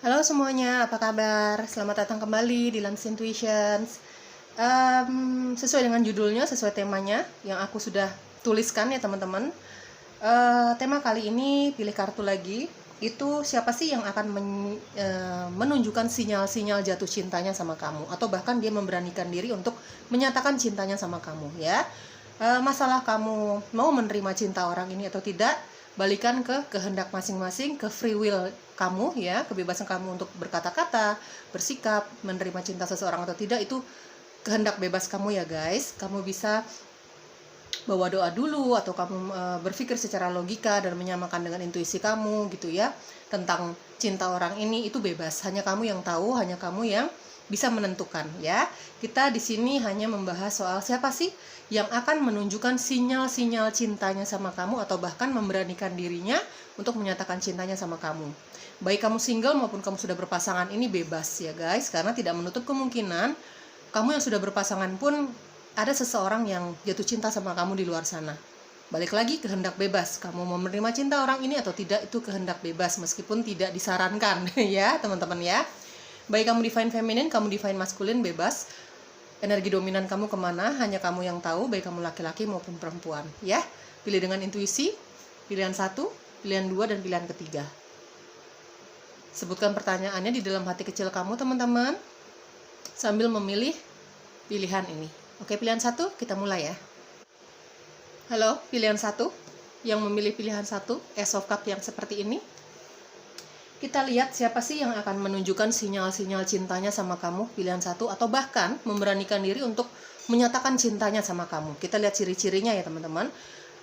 Halo semuanya, apa kabar? Selamat datang kembali di Lens Intuitions. Sesuai dengan judulnya, sesuai temanya yang aku sudah tuliskan ya teman-teman. Tema kali ini pilih kartu lagi. Itu siapa sih yang akan menunjukkan sinyal-sinyal jatuh cintanya sama kamu, atau bahkan dia memberanikan diri untuk menyatakan cintanya sama kamu ya. Masalah kamu mau menerima cinta orang ini atau tidak, balikan ke kehendak masing-masing, ke free will kamu ya, kebebasan kamu untuk berkata-kata, bersikap, menerima cinta seseorang atau tidak, itu kehendak bebas kamu ya guys. Kamu bisa bawa doa dulu, atau kamu berpikir secara logika dan menyamakan dengan intuisi kamu gitu ya, tentang cinta orang ini. Itu bebas, hanya kamu yang tahu, hanya kamu yang bisa menentukan ya. Kita di sini hanya membahas soal siapa sih yang akan menunjukkan sinyal-sinyal cintanya sama kamu, atau bahkan memberanikan dirinya untuk menyatakan cintanya sama kamu. Baik kamu single maupun kamu sudah berpasangan, ini bebas ya guys, karena tidak menutup kemungkinan kamu yang sudah berpasangan pun ada seseorang yang jatuh cinta sama kamu di luar sana. Balik lagi, kehendak bebas. Kamu mau menerima cinta orang ini atau tidak, itu kehendak bebas, meskipun tidak disarankan ya teman-teman ya. Baik kamu divine feminine, kamu divine maskulin, bebas. Energi dominan kamu kemana, hanya kamu yang tahu, baik kamu laki-laki maupun perempuan ya. Pilih dengan intuisi, pilihan 1, pilihan 2, dan pilihan ketiga. Sebutkan pertanyaannya di dalam hati kecil kamu teman-teman, sambil memilih pilihan ini. Oke, pilihan 1, kita mulai ya. Halo, pilihan 1 yang memilih pilihan 1, Ace of Cup yang seperti ini. Kita lihat siapa sih yang akan menunjukkan sinyal-sinyal cintanya sama kamu, pilihan 1, atau bahkan memberanikan diri untuk menyatakan cintanya sama kamu. Kita lihat ciri-cirinya ya teman-teman.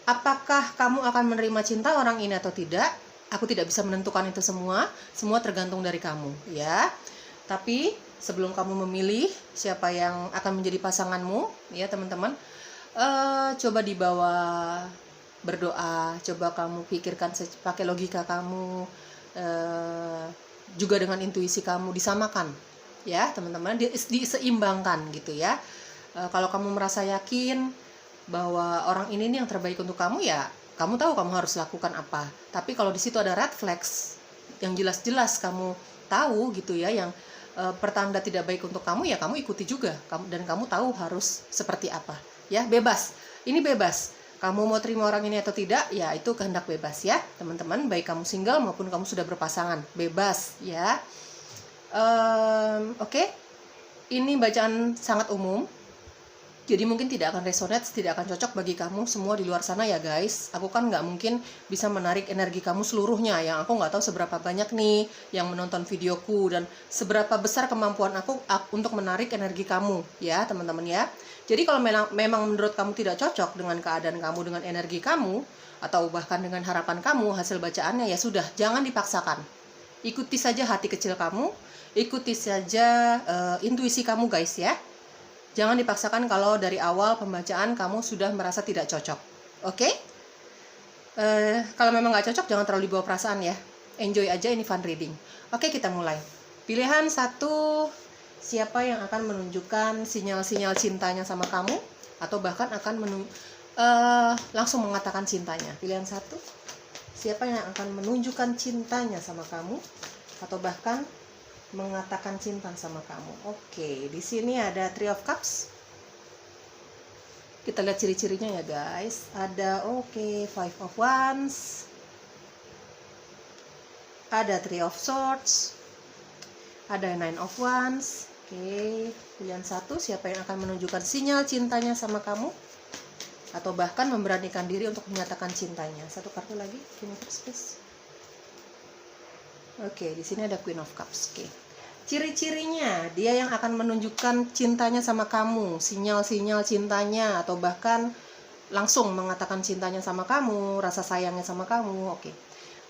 Apakah kamu akan menerima cinta orang ini atau tidak? Aku tidak bisa menentukan itu semua tergantung dari kamu ya. Tapi sebelum kamu memilih siapa yang akan menjadi pasanganmu ya teman-teman, coba dibawa berdoa, coba kamu pikirkan pakai logika kamu, juga dengan intuisi kamu, disamakan ya teman-teman, diseimbangkan gitu ya. Kalau kamu merasa yakin bahwa orang ini nih yang terbaik untuk kamu, ya kamu tahu kamu harus lakukan apa. Tapi kalau di situ ada red flags yang jelas-jelas kamu tahu gitu ya, yang pertanda tidak baik untuk kamu, ya kamu ikuti juga, dan kamu tahu harus seperti apa ya. Bebas, ini bebas. Kamu mau terima orang ini atau tidak, ya itu kehendak bebas ya teman-teman. Baik kamu single maupun kamu sudah berpasangan, bebas ya. Oke. Ini bacaan sangat umum, jadi mungkin tidak akan resonate, tidak akan cocok bagi kamu semua di luar sana ya guys. Aku kan nggak mungkin bisa menarik energi kamu seluruhnya, yang aku nggak tahu seberapa banyak nih yang menonton videoku, dan seberapa besar kemampuan aku untuk menarik energi kamu ya teman-teman ya. Jadi kalau memang menurut kamu tidak cocok dengan keadaan kamu, dengan energi kamu, atau bahkan dengan harapan kamu hasil bacaannya, ya sudah, jangan dipaksakan. Ikuti saja hati kecil kamu, ikuti saja intuisi kamu guys ya. Jangan dipaksakan kalau dari awal pembacaan kamu sudah merasa tidak cocok. Oke? Kalau memang nggak cocok, jangan terlalu dibawa perasaan ya. Enjoy aja, ini fun reading. Oke, kita mulai. Pilihan 1, siapa yang akan menunjukkan sinyal-sinyal cintanya sama kamu, atau bahkan akan langsung mengatakan cintanya. Pilihan 1, siapa yang akan menunjukkan cintanya sama kamu, atau bahkan mengatakan cinta sama kamu. Oke, di sini ada Three of Cups. Kita lihat ciri-cirinya ya guys. Ada Five of Wands. Ada Three of Swords. Ada Nine of Wands. Oke, pilihan 1, siapa yang akan menunjukkan sinyal cintanya sama kamu, atau bahkan memberanikan diri untuk menyatakan cintanya. Satu kartu lagi, Queen of Cups please. Oke, di sini ada Queen of Cups. Oke. Ciri-cirinya, dia yang akan menunjukkan cintanya sama kamu, sinyal-sinyal cintanya, atau bahkan langsung mengatakan cintanya sama kamu, rasa sayangnya sama kamu. Oke.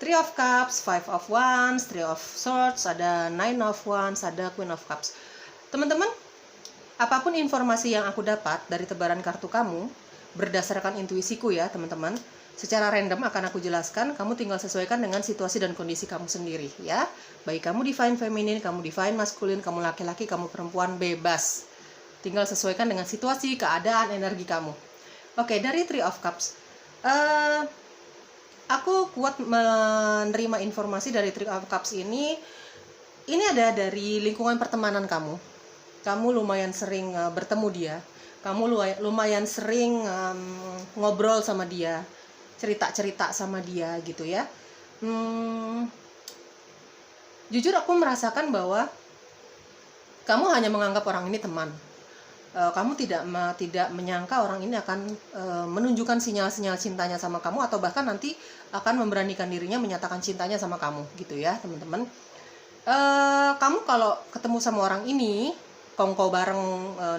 Three of Cups, Five of Wands, Three of Swords, ada Nine of Wands, ada Queen of Cups. Teman-teman, apapun informasi yang aku dapat dari tebaran kartu kamu, berdasarkan intuisiku ya teman-teman, secara random akan aku jelaskan, kamu tinggal sesuaikan dengan situasi dan kondisi kamu sendiri ya. Baik kamu divine feminine, kamu divine maskulin, kamu laki-laki, kamu perempuan, bebas. Tinggal sesuaikan dengan situasi, keadaan, energi kamu. Oke, dari Three of Cups. Aku kuat menerima informasi dari Three of Cups ini ini ada dari lingkungan pertemanan kamu. Kamu lumayan sering bertemu dia. Kamu lumayan sering ngobrol sama dia, cerita-cerita sama dia gitu ya. Jujur aku merasakan bahwa kamu hanya menganggap orang ini teman. Kamu tidak menyangka orang ini akan menunjukkan sinyal-sinyal cintanya sama kamu, atau bahkan nanti akan memberanikan dirinya menyatakan cintanya sama kamu gitu ya teman-teman. Kamu kalau ketemu sama orang ini, kongko bareng,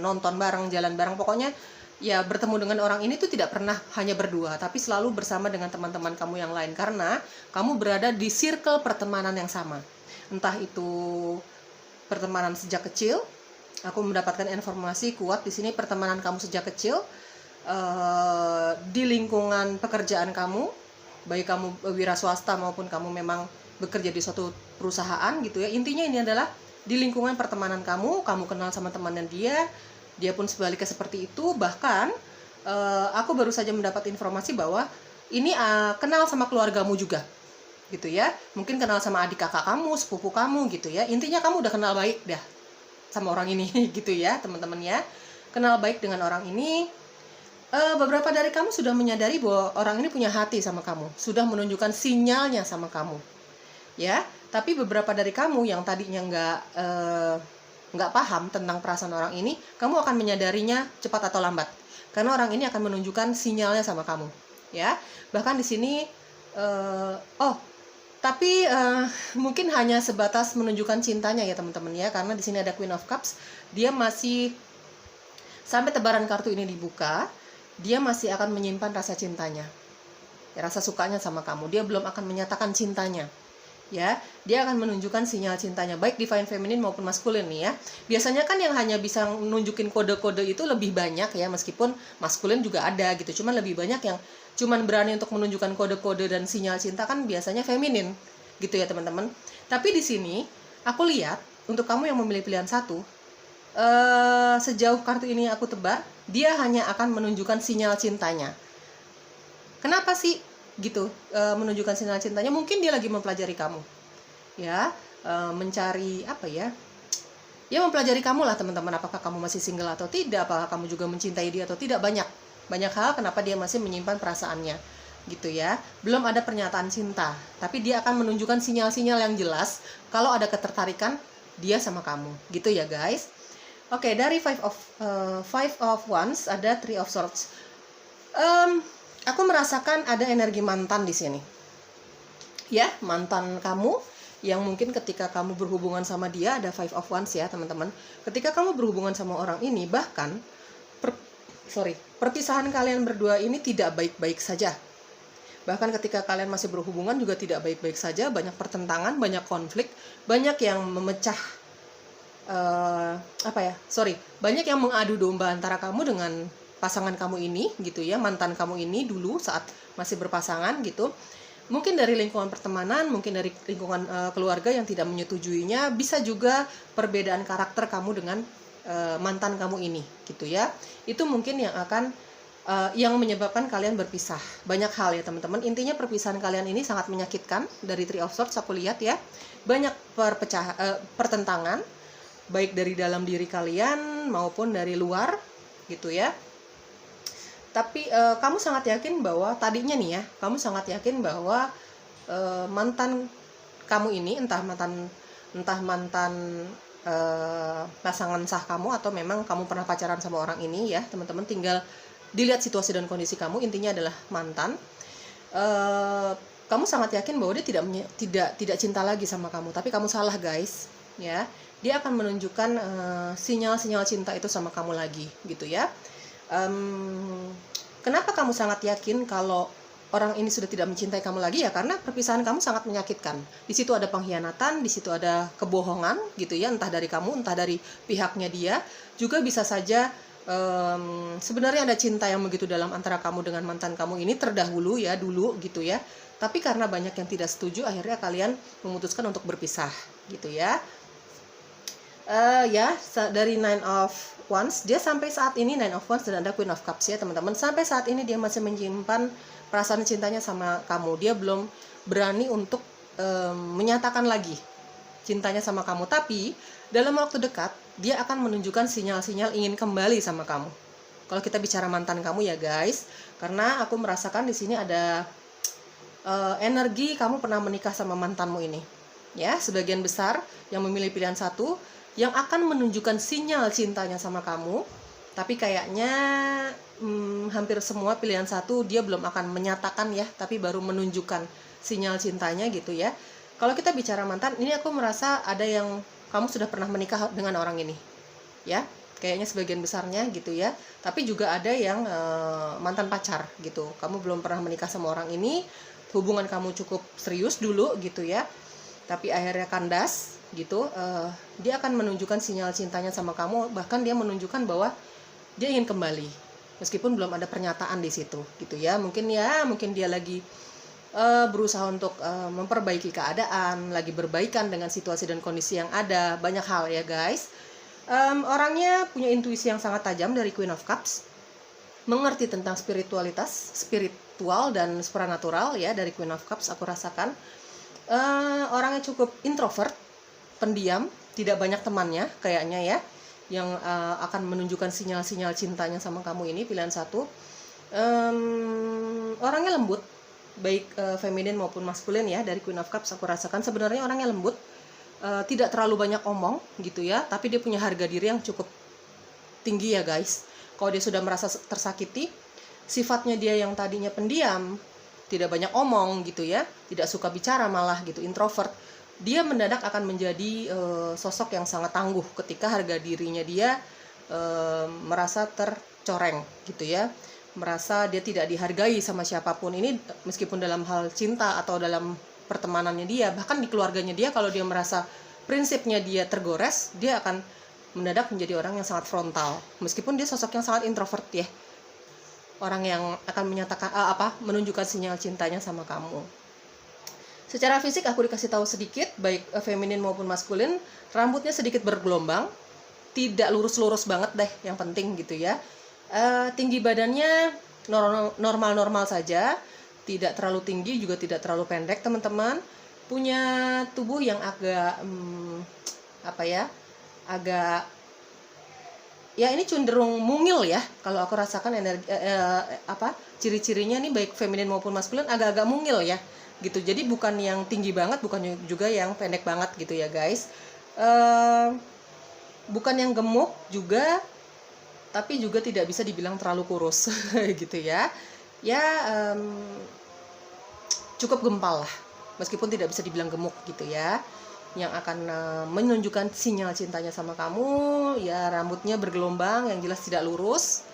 nonton bareng, jalan bareng, pokoknya ya bertemu dengan orang ini tuh tidak pernah hanya berdua, tapi selalu bersama dengan teman-teman kamu yang lain, karena kamu berada di circle pertemanan yang sama. Entah itu pertemanan sejak kecil. Aku mendapatkan informasi kuat di sini, pertemanan kamu sejak kecil, di lingkungan pekerjaan kamu, baik kamu wira swasta maupun kamu memang bekerja di suatu perusahaan gitu ya. Intinya ini adalah di lingkungan pertemanan kamu kenal sama temannya dia pun sebaliknya seperti itu. Bahkan aku baru saja mendapat informasi bahwa ini kenal sama keluargamu juga gitu ya. Mungkin kenal sama adik kakak kamu, sepupu kamu gitu ya. Intinya kamu udah kenal baik dah sama orang ini gitu ya teman-teman ya. Kenal baik dengan orang ini. Beberapa dari kamu sudah menyadari bahwa orang ini punya hati sama kamu, sudah menunjukkan sinyalnya sama kamu ya. Tapi beberapa dari kamu yang tadinya nggak paham tentang perasaan orang ini, kamu akan menyadarinya cepat atau lambat, karena orang ini akan menunjukkan sinyalnya sama kamu ya. Bahkan di sini tapi mungkin hanya sebatas menunjukkan cintanya ya teman-teman ya, karena di sini ada Queen of Cups. Dia masih, sampai tebaran kartu ini dibuka, dia masih akan menyimpan rasa cintanya ya, rasa sukanya sama kamu. Dia belum akan menyatakan cintanya ya. Dia akan menunjukkan sinyal cintanya, baik divine feminine maupun maskulin nih ya. Biasanya kan yang hanya bisa nunjukin kode-kode itu lebih banyak ya, meskipun maskulin juga ada gitu, cuman lebih banyak yang cuman berani untuk menunjukkan kode-kode dan sinyal cinta kan biasanya feminin gitu ya teman-teman. Tapi di sini aku lihat untuk kamu yang memilih pilihan satu, sejauh kartu ini aku tebak, dia hanya akan menunjukkan sinyal cintanya. Kenapa sih gitu menunjukkan sinyal cintanya? Mungkin dia lagi mempelajari kamu ya, mencari apa ya, ya mempelajari kamu lah teman-teman. Apakah kamu masih single atau tidak, apakah kamu juga mencintai dia atau tidak, banyak hal kenapa dia masih menyimpan perasaannya gitu ya. Belum ada pernyataan cinta, tapi dia akan menunjukkan sinyal-sinyal yang jelas kalau ada ketertarikan dia sama kamu gitu ya guys. Oke, dari five of wands ada three of swords. Aku merasakan ada energi mantan di sini ya, mantan kamu yang mungkin ketika kamu berhubungan sama dia, ada five of wands ya teman-teman. Ketika kamu berhubungan sama orang ini, bahkan perpisahan kalian berdua ini tidak baik-baik saja. Bahkan ketika kalian masih berhubungan juga tidak baik-baik saja. Banyak pertentangan, banyak konflik, banyak yang memecah banyak yang mengadu domba antara kamu dengan pasangan kamu ini gitu ya, mantan kamu ini dulu saat masih berpasangan gitu. Mungkin dari lingkungan pertemanan, mungkin dari lingkungan keluarga yang tidak menyetujuinya, bisa juga perbedaan karakter kamu dengan mantan kamu ini gitu ya. Itu mungkin yang akan yang menyebabkan kalian berpisah. Banyak hal ya teman-teman. Intinya perpisahan kalian ini sangat menyakitkan. Dari Three of Swords aku lihat ya, banyak pertentangan, baik dari dalam diri kalian maupun dari luar gitu ya. Tapi kamu sangat yakin bahwa tadinya nih ya, kamu sangat yakin bahwa mantan kamu ini entah mantan pasangan sah kamu, atau memang kamu pernah pacaran sama orang ini ya teman-teman. Tinggal dilihat situasi dan kondisi kamu, intinya adalah mantan. Kamu sangat yakin bahwa dia tidak cinta lagi sama kamu, tapi kamu salah guys ya. Dia akan menunjukkan sinyal-sinyal cinta itu sama kamu lagi gitu ya. Kenapa kamu sangat yakin kalau orang ini sudah tidak mencintai kamu lagi ya? Karena perpisahan kamu sangat menyakitkan. Di situ ada pengkhianatan, di situ ada kebohongan gitu ya, entah dari kamu, entah dari pihaknya dia. Juga bisa saja sebenarnya ada cinta yang begitu dalam antara kamu dengan mantan kamu ini terdahulu ya, dulu gitu ya. Tapi karena banyak yang tidak setuju, akhirnya kalian memutuskan untuk berpisah gitu ya. Dari Nine of Wands, dia sampai saat ini Nine of Wands dan ada Queen of Cups ya teman-teman. Sampai saat ini dia masih menyimpan perasaan cintanya sama kamu. Dia belum berani untuk menyatakan lagi cintanya sama kamu, tapi dalam waktu dekat dia akan menunjukkan sinyal-sinyal ingin kembali sama kamu. Kalau kita bicara mantan kamu ya guys, karena aku merasakan di sini ada energi kamu pernah menikah sama mantanmu ini. Ya, sebagian besar yang memilih pilihan satu yang akan menunjukkan sinyal cintanya sama kamu, tapi kayaknya hampir semua pilihan satu dia belum akan menyatakan ya, tapi baru menunjukkan sinyal cintanya gitu ya. Kalau kita bicara mantan, ini aku merasa ada yang kamu sudah pernah menikah dengan orang ini, ya, kayaknya sebagian besarnya gitu ya. Tapi juga ada yang mantan pacar gitu, kamu belum pernah menikah sama orang ini, hubungan kamu cukup serius dulu gitu ya, tapi akhirnya kandas gitu. Dia akan menunjukkan sinyal cintanya sama kamu, bahkan dia menunjukkan bahwa dia ingin kembali meskipun belum ada pernyataan di situ gitu ya. Mungkin dia lagi berusaha untuk memperbaiki keadaan, lagi berbaikan dengan situasi dan kondisi yang ada, banyak hal ya guys. Orangnya punya intuisi yang sangat tajam dari Queen of Cups, mengerti tentang spiritual dan supranatural ya dari Queen of Cups aku rasakan. Orangnya cukup introvert, pendiam, tidak banyak temannya kayaknya ya, yang akan menunjukkan sinyal-sinyal cintanya sama kamu ini, pilihan satu. Orangnya lembut, baik feminin maupun maskulin ya dari Queen of Cups aku rasakan. Sebenarnya orangnya lembut, tidak terlalu banyak omong gitu ya, tapi dia punya harga diri yang cukup tinggi ya guys. Kalau dia sudah merasa tersakiti, sifatnya dia yang tadinya pendiam, tidak banyak omong gitu ya, tidak suka bicara malah gitu, introvert, dia mendadak akan menjadi sosok yang sangat tangguh ketika harga dirinya dia merasa tercoreng gitu ya, merasa dia tidak dihargai sama siapapun. Ini meskipun dalam hal cinta atau dalam pertemanannya dia, bahkan di keluarganya dia, kalau dia merasa prinsipnya dia tergores, dia akan mendadak menjadi orang yang sangat frontal, meskipun dia sosok yang sangat introvert ya, orang yang akan menyatakan menunjukkan sinyal cintanya sama kamu. Secara fisik aku dikasih tahu sedikit, baik feminin maupun maskulin, rambutnya sedikit bergelombang, tidak lurus-lurus banget deh, yang penting gitu ya. Tinggi badannya normal-normal saja, tidak terlalu tinggi juga tidak terlalu pendek teman-teman. Punya tubuh yang agak agak ya, ini cenderung mungil ya, kalau aku rasakan energi ciri-cirinya nih baik feminin maupun maskulin agak-agak mungil ya gitu. Jadi bukan yang tinggi banget, bukan juga yang pendek banget gitu ya guys. Bukan yang gemuk juga, tapi juga tidak bisa dibilang terlalu kurus gitu ya. Cukup gempal lah, meskipun tidak bisa dibilang gemuk gitu ya. Yang akan menunjukkan sinyal cintanya sama kamu ya, rambutnya bergelombang, yang jelas tidak lurus.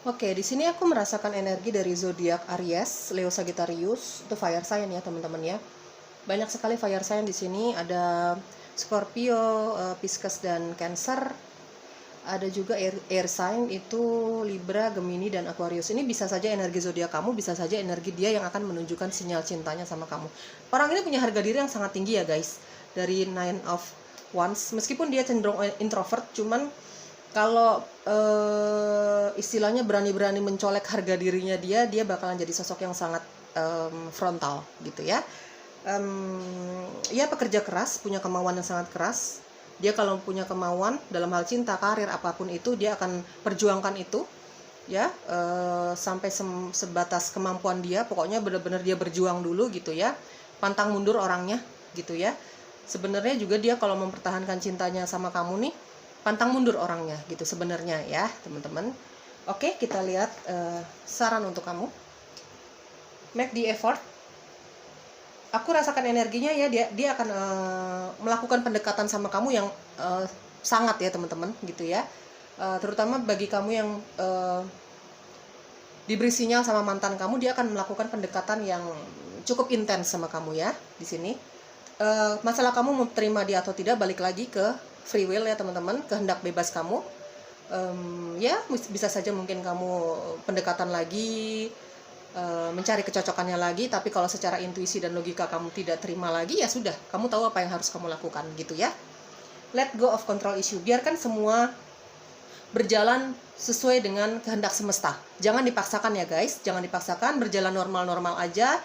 Oke, di sini aku merasakan energi dari zodiak Aries, Leo, Sagittarius, itu fire sign ya teman-teman ya. Banyak sekali fire sign di sini, ada Scorpio, Pisces dan Cancer. Ada juga air sign, itu Libra, Gemini dan Aquarius. Ini bisa saja energi zodiak kamu, bisa saja energi dia yang akan menunjukkan sinyal cintanya sama kamu. Orang ini punya harga diri yang sangat tinggi ya guys, dari Nine of Wands. Meskipun dia cenderung introvert, cuman kalau istilahnya berani-berani mencolek harga dirinya dia bakalan jadi sosok yang sangat frontal gitu ya. Pekerja keras, punya kemauan yang sangat keras. Dia kalau punya kemauan dalam hal cinta, karir, apapun itu, dia akan perjuangkan itu ya, sampai sebatas kemampuan dia. Pokoknya benar-benar dia berjuang dulu gitu ya, pantang mundur orangnya gitu ya. Sebenarnya juga dia kalau mempertahankan cintanya sama kamu nih, pantang mundur orangnya gitu sebenarnya ya teman-teman. Oke, kita lihat saran untuk kamu. Make the effort. Aku rasakan energinya ya, dia akan melakukan pendekatan sama kamu yang sangat ya teman-teman gitu ya. Terutama bagi kamu yang diberi sinyal sama mantan kamu, dia akan melakukan pendekatan yang cukup intens sama kamu ya di sini. Masalah kamu mau terima dia atau tidak balik lagi ke free will ya teman-teman, kehendak bebas kamu. Bisa saja mungkin kamu pendekatan lagi, mencari kecocokannya lagi, tapi kalau secara intuisi dan logika kamu tidak terima lagi, ya sudah, kamu tahu apa yang harus kamu lakukan gitu ya. Let go of control issue, biarkan semua berjalan sesuai dengan kehendak semesta. Jangan dipaksakan ya guys, jangan dipaksakan, berjalan normal-normal aja.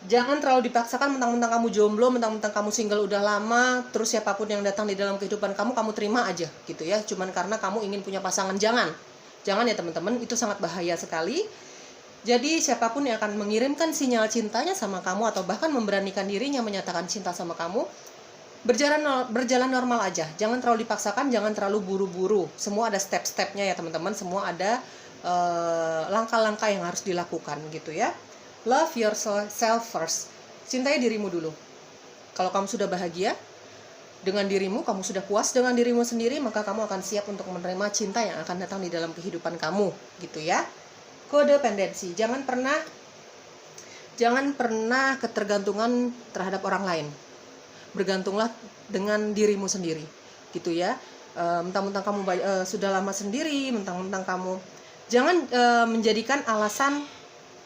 Jangan terlalu dipaksakan, mentang-mentang kamu jomblo, mentang-mentang kamu single udah lama, terus siapapun yang datang di dalam kehidupan kamu terima aja gitu ya, cuman karena kamu ingin punya pasangan. Jangan ya teman-teman, itu sangat bahaya sekali. Jadi siapapun yang akan mengirimkan sinyal cintanya sama kamu atau bahkan memberanikan dirinya menyatakan cinta sama kamu, berjalan normal aja. Jangan terlalu dipaksakan, jangan terlalu buru-buru. Semua ada step-stepnya ya teman-teman, semua ada langkah-langkah yang harus dilakukan gitu ya. Love yourself first. Cintai dirimu dulu. Kalau kamu sudah bahagia dengan dirimu, kamu sudah puas dengan dirimu sendiri, maka kamu akan siap untuk menerima cinta yang akan datang di dalam kehidupan kamu gitu ya. Kodependensi. Jangan pernah ketergantungan terhadap orang lain. Bergantunglah dengan dirimu sendiri gitu ya. Mentang-mentang kamu sudah lama sendiri, mentang-mentang kamu, jangan menjadikan alasan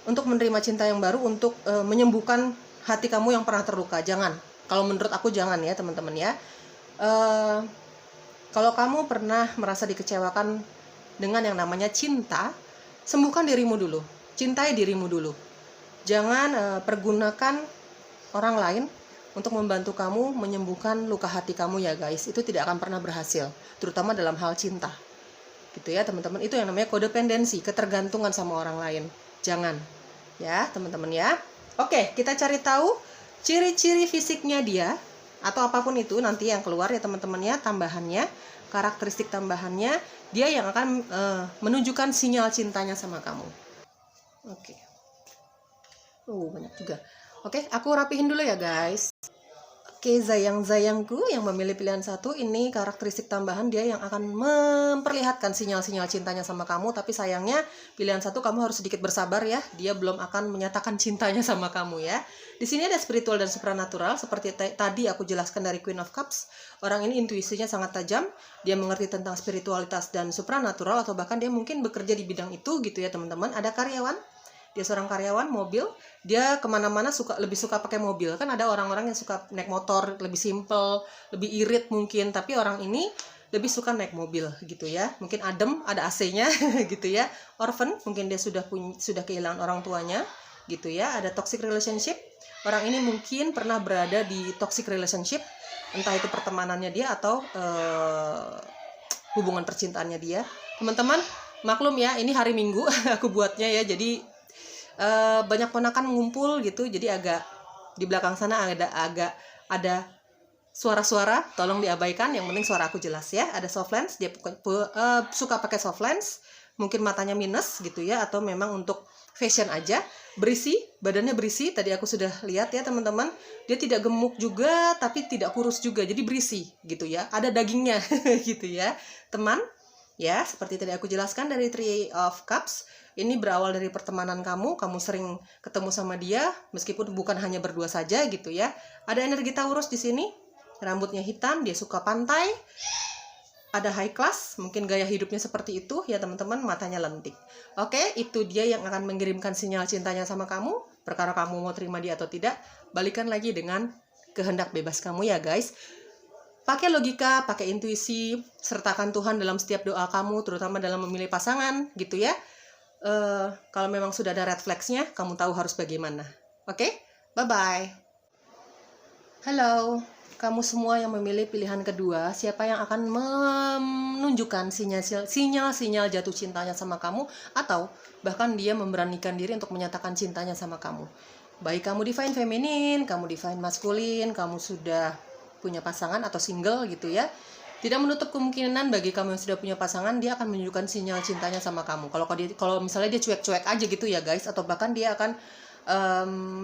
untuk menerima cinta yang baru untuk menyembuhkan hati kamu yang pernah terluka. Jangan. Kalau menurut aku jangan ya teman-teman ya. Kalau kamu pernah merasa dikecewakan dengan yang namanya cinta, sembuhkan dirimu dulu. Cintai dirimu dulu. Jangan pergunakan orang lain untuk membantu kamu menyembuhkan luka hati kamu ya guys. Itu tidak akan pernah berhasil, terutama dalam hal cinta. Gitu ya teman-teman. Itu yang namanya kodependensi, ketergantungan sama orang lain. Jangan ya teman-teman ya. Oke, kita cari tahu ciri-ciri fisiknya dia atau apapun itu nanti yang keluar ya teman-teman ya, tambahannya, karakteristik tambahannya, dia yang akan menunjukkan sinyal cintanya sama kamu. Oke. Banyak juga. Oke, aku rapihin dulu ya guys. Oke, zayang-zayangku yang memilih pilihan satu, ini karakteristik tambahan dia yang akan memperlihatkan sinyal-sinyal cintanya sama kamu. Tapi sayangnya pilihan satu kamu harus sedikit bersabar ya. Dia belum akan menyatakan cintanya sama kamu ya. Di sini ada spiritual dan supranatural seperti tadi aku jelaskan dari Queen of Cups. Orang ini intuisinya sangat tajam. Dia mengerti tentang spiritualitas dan supranatural atau bahkan dia mungkin bekerja di bidang itu gitu ya teman-teman. Ada karyawan. Dia seorang karyawan mobil, dia kemana-mana lebih suka pakai mobil. Kan ada orang-orang yang suka naik motor, lebih simple, lebih irit mungkin. Tapi orang ini lebih suka naik mobil gitu ya. Mungkin adem, ada AC-nya gitu ya. Orphan, mungkin dia sudah kehilangan orang tuanya gitu ya. Ada toxic relationship. Orang ini mungkin pernah berada di toxic relationship, entah itu pertemanannya dia atau hubungan percintaannya dia. Teman-teman, maklum ya, ini hari Minggu aku buatnya ya. Jadi banyak ponakan ngumpul gitu, jadi agak di belakang sana ada suara-suara, tolong diabaikan, yang penting suara aku jelas ya. Ada soft lens, dia suka pakai soft lens, mungkin matanya minus gitu ya, atau memang untuk fashion aja. Berisi, badannya berisi, tadi aku sudah lihat ya teman-teman. Dia tidak gemuk juga tapi tidak kurus juga, jadi berisi gitu ya, ada dagingnya gitu ya teman ya. Seperti tadi aku jelaskan dari Three of Cups, ini berawal dari pertemanan kamu sering ketemu sama dia, meskipun bukan hanya berdua saja gitu ya. Ada energi Taurus di sini, rambutnya hitam, dia suka pantai, ada high class, mungkin gaya hidupnya seperti itu ya teman-teman, matanya lentik. Oke, itu dia yang akan mengirimkan sinyal cintanya sama kamu. Perkara kamu mau terima dia atau tidak, balikan lagi dengan kehendak bebas kamu ya guys. Pakai logika, pakai intuisi, sertakan Tuhan dalam setiap doa kamu, terutama dalam memilih pasangan gitu ya. Kalau memang sudah ada red flags-nya, kamu tahu harus bagaimana. Oke? Bye-bye. Halo, kamu semua yang memilih pilihan kedua, siapa yang akan menunjukkan sinyal-sinyal jatuh cintanya sama kamu, atau bahkan dia memberanikan diri untuk menyatakan cintanya sama kamu. Baik kamu divine feminine, kamu divine maskulin, kamu sudah punya pasangan atau single gitu ya. Tidak menutup kemungkinan bagi kamu yang sudah punya pasangan, dia akan menunjukkan sinyal cintanya sama kamu. Kalau misalnya dia cuek-cuek aja gitu ya guys, atau bahkan dia akan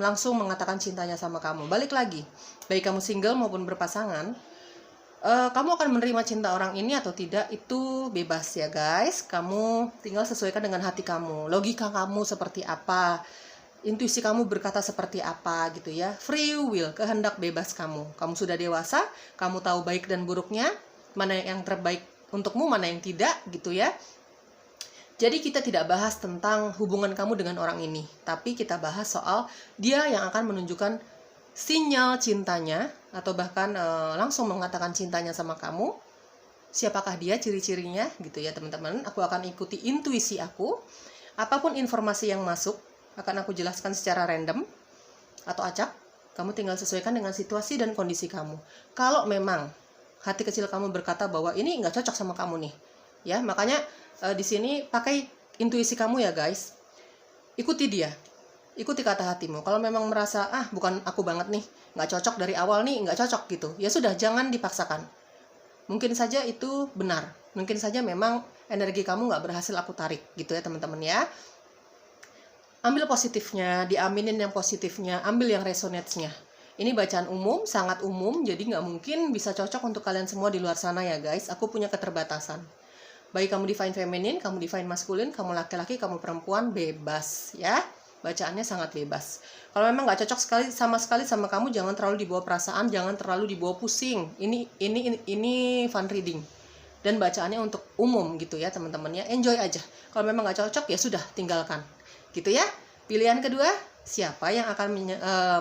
langsung mengatakan cintanya sama kamu. Balik lagi, baik kamu single maupun berpasangan, kamu akan menerima cinta orang ini atau tidak, itu bebas ya guys. Kamu tinggal sesuaikan dengan hati kamu, logika kamu seperti apa, intuisi kamu berkata seperti apa gitu ya. Free will, kehendak bebas kamu. Kamu sudah dewasa, kamu tahu baik dan buruknya, mana yang terbaik untukmu, mana yang tidak gitu ya. Jadi kita tidak bahas tentang hubungan kamu dengan orang ini, tapi kita bahas soal dia yang akan menunjukkan sinyal cintanya atau bahkan langsung mengatakan cintanya sama kamu. Siapakah dia, ciri-cirinya gitu ya teman-teman. Aku akan ikuti intuisi aku. Apapun informasi yang masuk akan aku jelaskan secara random. atau acak, kamu tinggal sesuaikan dengan situasi dan kondisi kamu. Kalau memang hati kecil kamu berkata bahwa ini nggak cocok sama kamu nih, ya makanya di sini pakai intuisi kamu ya guys. Ikuti dia, ikuti kata hatimu. Kalau memang merasa bukan aku banget nih, nggak cocok dari awal nih, nggak cocok gitu, ya sudah, jangan dipaksakan. Mungkin saja itu benar, mungkin saja memang energi kamu nggak berhasil aku tarik gitu ya teman-teman ya. Ambil positifnya, diaminin yang positifnya, ambil yang resonate-nya. Ini bacaan umum, sangat umum, jadi nggak mungkin bisa cocok untuk kalian semua di luar sana ya guys. Aku punya keterbatasan. Baik kamu divine feminine, kamu divine maskulin, kamu laki-laki, kamu perempuan, bebas ya. Bacaannya sangat bebas. Kalau memang nggak cocok sama sekali sama kamu, jangan terlalu dibawa perasaan, jangan terlalu dibawa pusing. Ini fun reading. Dan bacaannya untuk umum gitu ya teman-teman ya. Enjoy aja. Kalau memang nggak cocok ya sudah, tinggalkan. Gitu ya. Pilihan kedua, siapa yang akan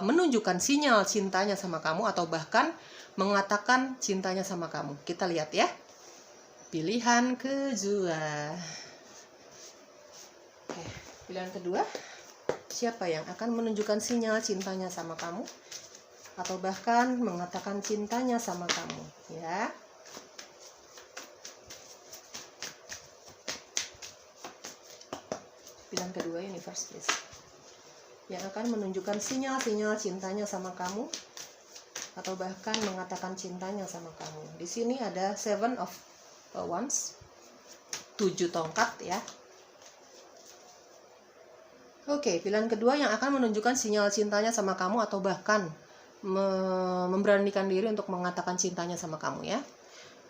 menunjukkan sinyal cintanya sama kamu atau bahkan mengatakan cintanya sama kamu. Kita lihat ya. Pilihan kedua. Oke, pilihan kedua, siapa yang akan menunjukkan sinyal cintanya sama kamu atau bahkan mengatakan cintanya sama kamu ya. Pilihan kedua, universe please. Yang akan menunjukkan sinyal-sinyal cintanya sama kamu atau bahkan mengatakan cintanya sama kamu. Di sini ada 7 of Wands, 7 tongkat ya. Oke, pilihan kedua yang akan menunjukkan sinyal cintanya sama kamu atau bahkan memberanikan diri untuk mengatakan cintanya sama kamu ya.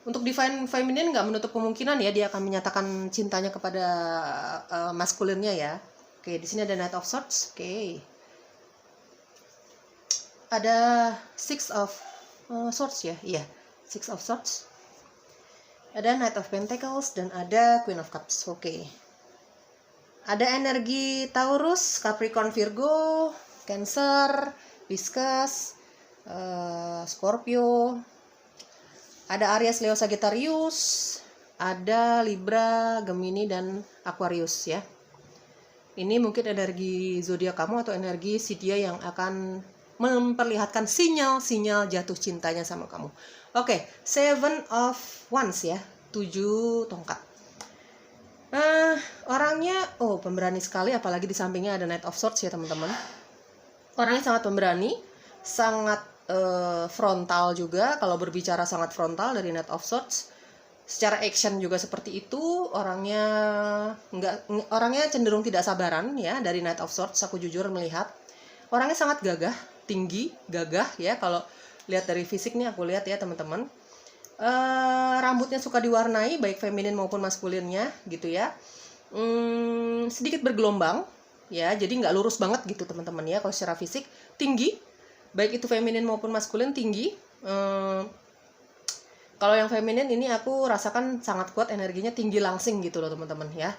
Untuk divine feminine nggak menutup kemungkinan ya dia akan menyatakan cintanya kepada maskulinnya ya. Oke, di sini ada Knight of Swords. Oke. Ada Six of Swords ya. Iya, Six of Swords. Ada Knight of Pentacles dan ada Queen of Cups. Oke. Ada energi Taurus, Capricorn, Virgo, Cancer, Pisces, Scorpio. Ada Aries, Leo, Sagittarius. Ada Libra, Gemini, dan Aquarius ya. Ini mungkin energi zodiak kamu atau energi si dia yang akan memperlihatkan sinyal-sinyal jatuh cintanya sama kamu. Oke, 7 of Wands ya, 7 tongkat. Orangnya pemberani sekali, apalagi di sampingnya ada Knight of Swords ya teman-teman. Orangnya sangat pemberani, sangat frontal juga. Kalau berbicara sangat frontal dari Knight of Swords. Secara action juga seperti itu. Orangnya cenderung tidak sabaran ya dari Knight of Swords. Aku jujur melihat orangnya sangat gagah, tinggi, gagah ya. Kalau lihat dari fisik nih, aku lihat ya teman-teman. Rambutnya suka diwarnai baik feminin maupun maskulinnya gitu ya. Sedikit bergelombang ya, jadi nggak lurus banget gitu teman-teman ya. Kalau secara fisik tinggi, baik itu feminin maupun maskulin tinggi. Kalau yang feminin ini aku rasakan sangat kuat energinya, tinggi langsing gitu loh teman-teman ya.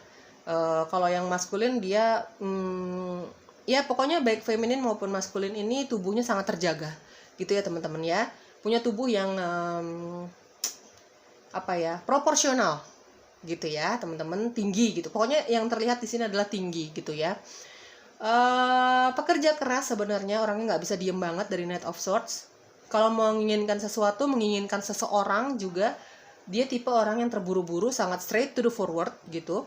Kalau yang maskulin dia ya pokoknya baik feminin maupun maskulin ini tubuhnya sangat terjaga gitu ya teman-teman ya. Punya tubuh yang proporsional gitu ya teman-teman, tinggi gitu. Pokoknya yang terlihat di sini adalah tinggi gitu ya. Pekerja keras sebenarnya, orangnya nggak bisa diem banget dari Knight of Swords. Kalau menginginkan sesuatu, menginginkan seseorang juga, dia tipe orang yang terburu-buru, sangat straight to the forward gitu.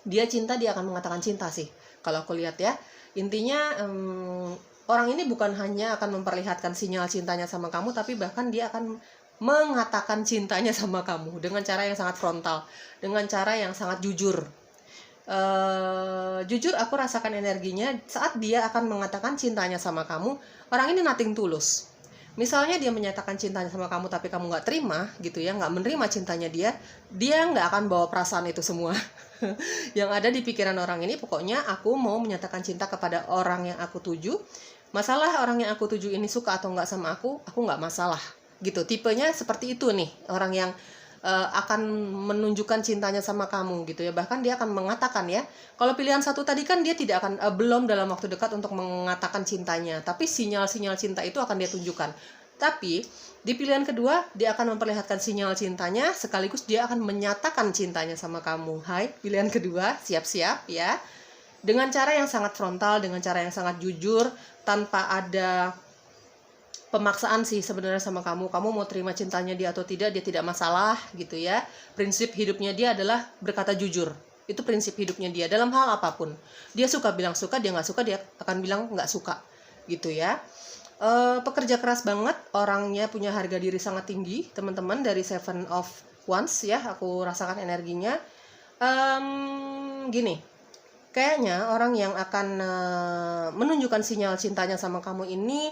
Dia cinta, dia akan mengatakan cinta sih kalau aku lihat ya. Intinya orang ini bukan hanya akan memperlihatkan sinyal cintanya sama kamu, tapi bahkan dia akan mengatakan cintanya sama kamu dengan cara yang sangat frontal, dengan cara yang sangat jujur. Jujur aku rasakan energinya saat dia akan mengatakan cintanya sama kamu. Orang ini nothing tulus. Misalnya dia menyatakan cintanya sama kamu tapi kamu nggak terima gitu ya, nggak menerima cintanya dia nggak akan bawa perasaan itu semua. Yang ada di pikiran orang ini, pokoknya aku mau menyatakan cinta kepada orang yang aku tuju. Masalah orang yang aku tuju ini suka atau nggak sama aku nggak masalah gitu. Tipenya seperti itu nih, orang yang akan menunjukkan cintanya sama kamu gitu ya. Bahkan dia akan mengatakan ya, kalau pilihan satu tadi kan dia tidak akan belum dalam waktu dekat untuk mengatakan cintanya, tapi sinyal-sinyal cinta itu akan dia tunjukkan. Tapi di pilihan kedua dia akan memperlihatkan sinyal cintanya sekaligus dia akan menyatakan cintanya sama kamu. Hai, pilihan kedua, siap-siap ya. Dengan cara yang sangat frontal, dengan cara yang sangat jujur, tanpa ada pemaksaan sih sebenarnya sama kamu mau terima cintanya dia atau tidak, dia tidak masalah gitu ya. Prinsip hidupnya dia adalah berkata jujur, itu prinsip hidupnya dia dalam hal apapun. Dia suka bilang suka, dia nggak suka dia akan bilang nggak suka gitu ya. Pekerja keras banget, orangnya punya harga diri sangat tinggi teman-teman. Dari Seven of Wands ya, aku rasakan energinya. Gini, kayaknya orang yang akan menunjukkan sinyal cintanya sama kamu ini,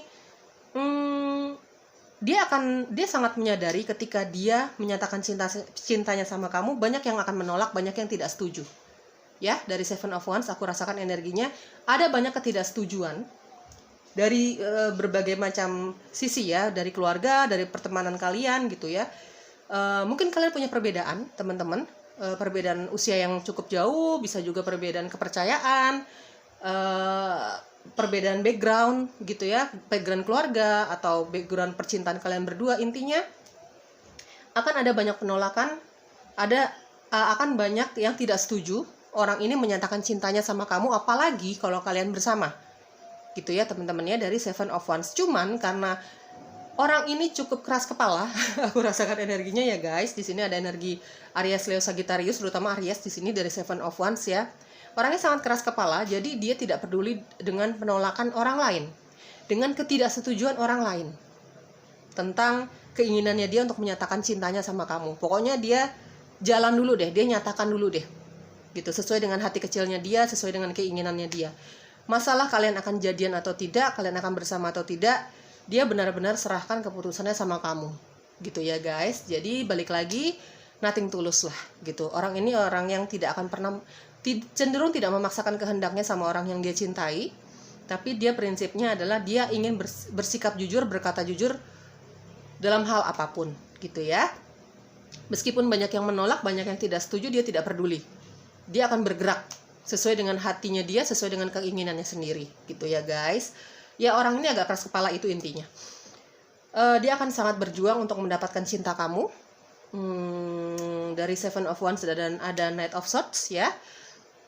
dia sangat menyadari ketika dia menyatakan cintanya sama kamu, banyak yang akan menolak, banyak yang tidak setuju. Ya, dari Seven of Wands aku rasakan energinya ada banyak ketidaksetujuan dari berbagai macam sisi ya, dari keluarga, dari pertemanan kalian gitu ya. Mungkin kalian punya perbedaan teman-teman, perbedaan usia yang cukup jauh, bisa juga perbedaan kepercayaan, perbedaan background gitu ya, background keluarga atau background percintaan kalian berdua. Intinya akan ada banyak penolakan, akan banyak yang tidak setuju orang ini menyatakan cintanya sama kamu, apalagi kalau kalian bersama gitu ya teman-teman ya, dari Seven of Wands. Cuman karena orang ini cukup keras kepala, aku rasakan energinya ya guys. Di sini ada energi Aries, Leo, Sagittarius, terutama Aries di sini dari Seven of Wands ya. Orangnya sangat keras kepala, jadi dia tidak peduli dengan penolakan orang lain, dengan ketidaksetujuan orang lain tentang keinginannya dia untuk menyatakan cintanya sama kamu. Pokoknya dia jalan dulu deh, dia nyatakan dulu deh gitu, sesuai dengan hati kecilnya dia, sesuai dengan keinginannya dia. Masalah kalian akan jadian atau tidak, kalian akan bersama atau tidak, dia benar-benar serahkan keputusannya sama kamu gitu ya guys. Jadi balik lagi, nothing tulus lah gitu. Orang ini orang yang tidak akan pernah, cenderung tidak memaksakan kehendaknya sama orang yang dia cintai, tapi dia prinsipnya adalah dia ingin bersikap jujur, berkata jujur dalam hal apapun gitu ya. Meskipun banyak yang menolak, banyak yang tidak setuju, dia tidak peduli. Dia akan bergerak sesuai dengan hatinya dia, sesuai dengan keinginannya sendiri gitu ya guys. Ya, orang ini agak keras kepala, itu intinya. Dia akan sangat berjuang untuk mendapatkan cinta kamu. Dari Seven of Wands dan ada Knight of Swords ya.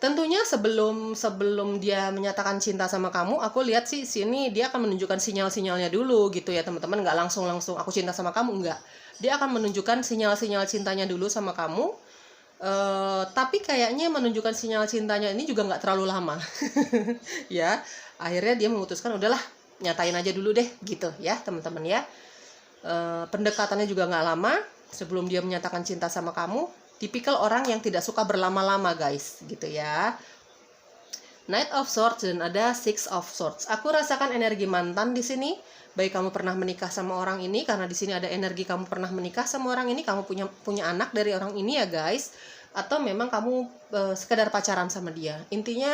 Tentunya sebelum dia menyatakan cinta sama kamu, aku lihat sih sini dia akan menunjukkan sinyal-sinyalnya dulu gitu ya teman-teman. Nggak langsung aku cinta sama kamu, enggak. Dia akan menunjukkan sinyal-sinyal cintanya dulu sama kamu. Tapi kayaknya menunjukkan sinyal cintanya ini juga nggak terlalu lama. Ya, akhirnya dia memutuskan udahlah nyatain aja dulu deh gitu ya teman-teman ya. Pendekatannya juga nggak lama sebelum dia menyatakan cinta sama kamu. Tipikal orang yang tidak suka berlama-lama guys gitu ya. Knight of Swords dan ada Six of Swords. Aku rasakan energi mantan di sini. Baik kamu pernah menikah sama orang ini, karena di sini ada energi kamu pernah menikah sama orang ini, kamu punya anak dari orang ini ya guys, atau memang kamu sekedar pacaran sama dia. Intinya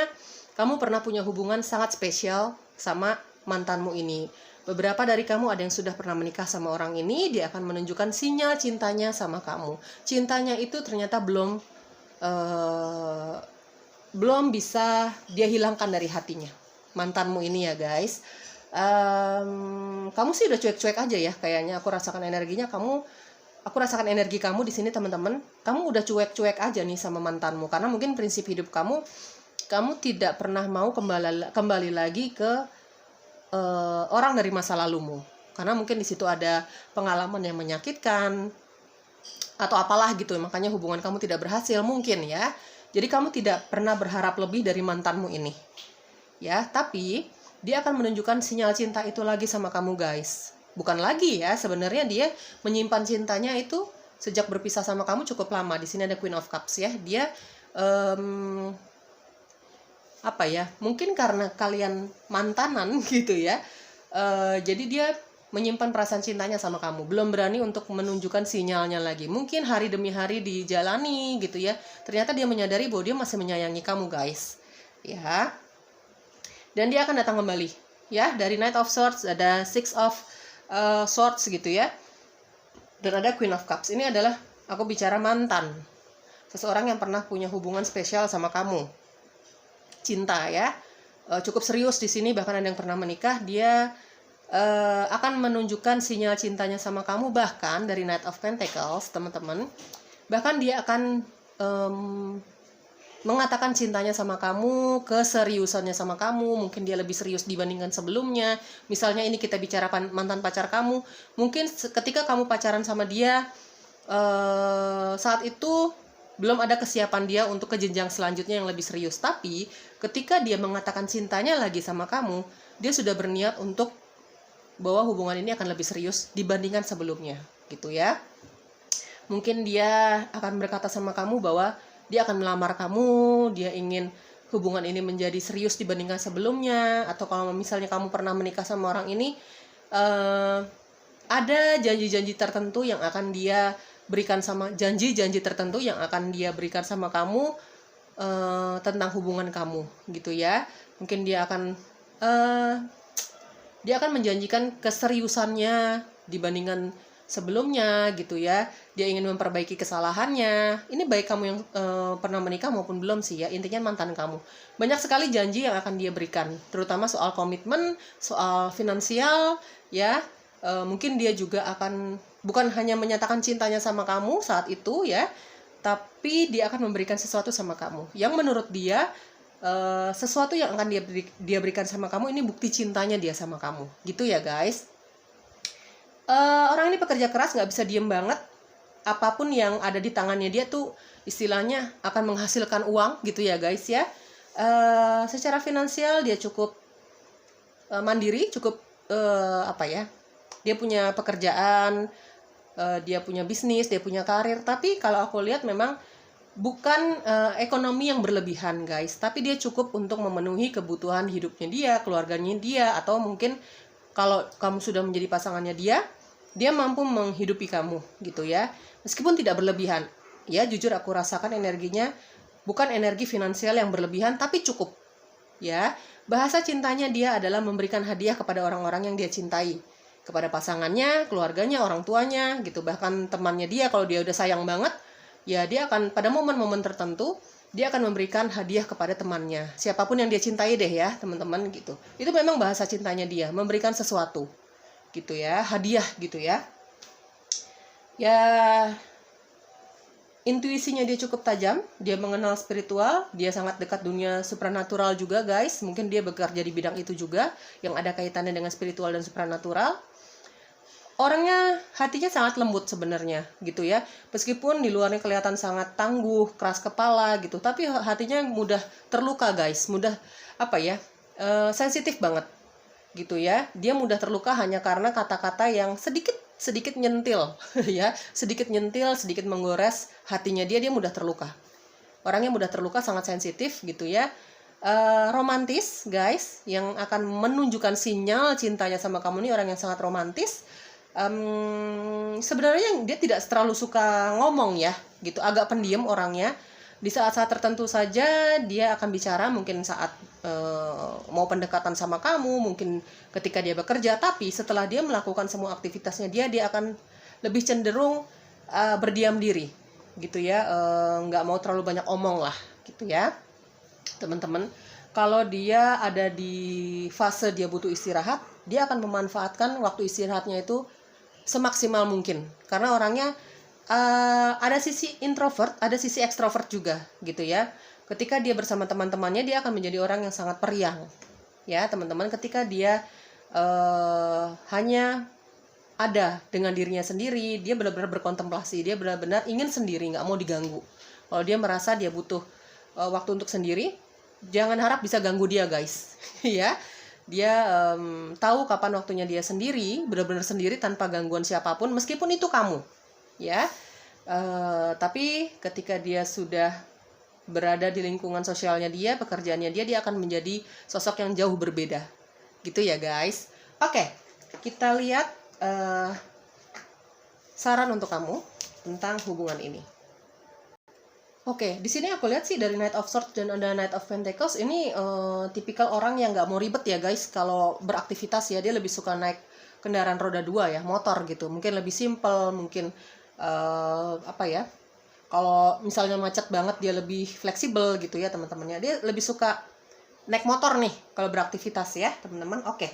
kamu pernah punya hubungan sangat spesial sama mantanmu ini. Beberapa dari kamu ada yang sudah pernah menikah sama orang ini, dia akan menunjukkan sinyal cintanya sama kamu. Cintanya itu ternyata belum bisa dia hilangkan dari hatinya, mantanmu ini ya guys. Kamu sih udah cuek-cuek aja ya kayaknya. Aku rasakan energinya aku rasakan energi kamu di sini teman-teman. Kamu udah cuek-cuek aja nih sama mantanmu, karena mungkin prinsip hidup kamu tidak pernah mau kembali lagi ke orang dari masa lalumu, karena mungkin di situ ada pengalaman yang menyakitkan atau apalah gitu, makanya hubungan kamu tidak berhasil mungkin ya. Jadi kamu tidak pernah berharap lebih dari mantanmu ini ya, tapi dia akan menunjukkan sinyal cinta itu lagi sama kamu guys. Bukan lagi ya, sebenarnya dia menyimpan cintanya itu sejak berpisah sama kamu cukup lama. Di sini ada Queen of Cups ya. Dia mungkin karena kalian mantanan gitu ya. Jadi dia menyimpan perasaan cintanya sama kamu, belum berani untuk menunjukkan sinyalnya lagi. Mungkin hari demi hari dijalani gitu ya. Ternyata dia menyadari bahwa dia masih menyayangi kamu guys. Ya. Dan dia akan datang kembali ya. Dari Knight of Swords ada Six of Swords gitu ya, dan ada Queen of Cups. Ini adalah aku bicara mantan, seseorang yang pernah punya hubungan spesial sama kamu, cinta ya, cukup serius di sini. Bahkan ada yang pernah menikah. Dia akan menunjukkan sinyal cintanya sama kamu. Bahkan dari Knight of Pentacles teman-teman, bahkan dia akan mengatakan cintanya sama kamu, keseriusannya sama kamu, mungkin dia lebih serius dibandingkan sebelumnya. Misalnya ini kita bicara mantan pacar kamu, mungkin ketika kamu pacaran sama dia, saat itu belum ada kesiapan dia untuk ke jenjang selanjutnya yang lebih serius. Tapi ketika dia mengatakan cintanya lagi sama kamu, dia sudah berniat untuk bahwa hubungan ini akan lebih serius dibandingkan sebelumnya, gitu ya. Mungkin dia akan berkata sama kamu bahwa dia akan melamar kamu, dia ingin hubungan ini menjadi serius dibandingkan sebelumnya. Atau kalau misalnya kamu pernah menikah sama orang ini, ada janji-janji tertentu yang akan dia berikan sama janji-janji tertentu yang akan dia berikan sama kamu tentang hubungan kamu, gitu ya. Mungkin dia akan menjanjikan keseriusannya dibandingkan sebelumnya, gitu ya. Dia ingin memperbaiki kesalahannya. Ini baik kamu yang pernah menikah maupun belum sih ya, intinya mantan kamu. Banyak sekali janji yang akan dia berikan, terutama soal komitmen, soal finansial ya. Mungkin dia juga akan bukan hanya menyatakan cintanya sama kamu saat itu ya, tapi dia akan memberikan sesuatu sama kamu yang menurut dia sesuatu yang akan dia berikan sama kamu ini bukti cintanya dia sama kamu, gitu ya guys. Orang ini pekerja keras, nggak bisa diem banget. Apapun yang ada di tangannya dia tuh istilahnya akan menghasilkan uang, gitu ya guys ya. Secara finansial dia cukup mandiri, cukup dia punya pekerjaan, dia punya bisnis, dia punya karir. Tapi kalau aku lihat memang bukan ekonomi yang berlebihan guys, tapi dia cukup untuk memenuhi kebutuhan hidupnya dia, keluarganya dia, atau mungkin kalau kamu sudah menjadi pasangannya dia mampu menghidupi kamu, gitu ya. Meskipun tidak berlebihan. Ya, jujur aku rasakan energinya bukan energi finansial yang berlebihan, tapi cukup. Ya, bahasa cintanya dia adalah memberikan hadiah kepada orang-orang yang dia cintai. Kepada pasangannya, keluarganya, orang tuanya, gitu. Bahkan temannya dia, kalau dia udah sayang banget, ya dia akan pada momen-momen tertentu dia akan memberikan hadiah kepada temannya, siapapun yang dia cintai deh ya teman-teman, gitu. Itu memang bahasa cintanya dia, memberikan sesuatu, gitu ya, hadiah, gitu ya. Ya, intuisinya dia cukup tajam, dia mengenal spiritual, dia sangat dekat dunia supranatural juga guys. Mungkin dia bekerja di bidang itu juga, yang ada kaitannya dengan spiritual dan supranatural. Orangnya hatinya sangat lembut sebenarnya, gitu ya. Meskipun di luarnya kelihatan sangat tangguh, keras kepala gitu, tapi hatinya mudah terluka guys, mudah sensitif banget, gitu ya. Dia mudah terluka hanya karena kata-kata yang sedikit nyentil ya, sedikit menggores hatinya dia mudah terluka. Orangnya mudah terluka, sangat sensitif, gitu ya. Romantis guys, yang akan menunjukkan sinyal cintanya sama kamu nih orang yang sangat romantis. Sebenarnya dia tidak terlalu suka ngomong ya, gitu, agak pendiam orangnya. Di saat-saat tertentu saja dia akan bicara, mungkin saat mau pendekatan sama kamu, mungkin ketika dia bekerja. Tapi setelah dia melakukan semua aktivitasnya dia akan lebih cenderung berdiam diri, gitu ya. Nggak mau terlalu banyak omong lah, gitu ya teman-teman. Kalau dia ada di fase dia butuh istirahat, dia akan memanfaatkan waktu istirahatnya itu semaksimal mungkin, karena orangnya ada sisi introvert, ada sisi ekstrovert juga, gitu ya. Ketika dia bersama teman-temannya, dia akan menjadi orang yang sangat periang ya teman-teman. Ketika dia hanya ada dengan dirinya sendiri, dia benar-benar berkontemplasi, dia benar-benar ingin sendiri, nggak mau diganggu. Kalau dia merasa dia butuh waktu untuk sendiri, jangan harap bisa ganggu dia guys ya. Dia tahu kapan waktunya dia sendiri, benar-benar sendiri tanpa gangguan siapapun, meskipun itu kamu ya. Tapi ketika dia sudah berada di lingkungan sosialnya dia, pekerjaannya dia akan menjadi sosok yang jauh berbeda, gitu ya guys. Oke, kita lihat saran untuk kamu tentang hubungan ini. Oke, di sini aku lihat sih dari Knight of Swords dan ada Knight of Pentacles ini tipikal orang yang nggak mau ribet ya guys. Kalau beraktivitas ya, dia lebih suka naik kendaraan roda 2 ya, motor gitu. Mungkin lebih simple, mungkin kalau misalnya macet banget dia lebih fleksibel gitu ya teman-temannya. Dia lebih suka naik motor nih kalau beraktivitas ya teman-teman. Oke,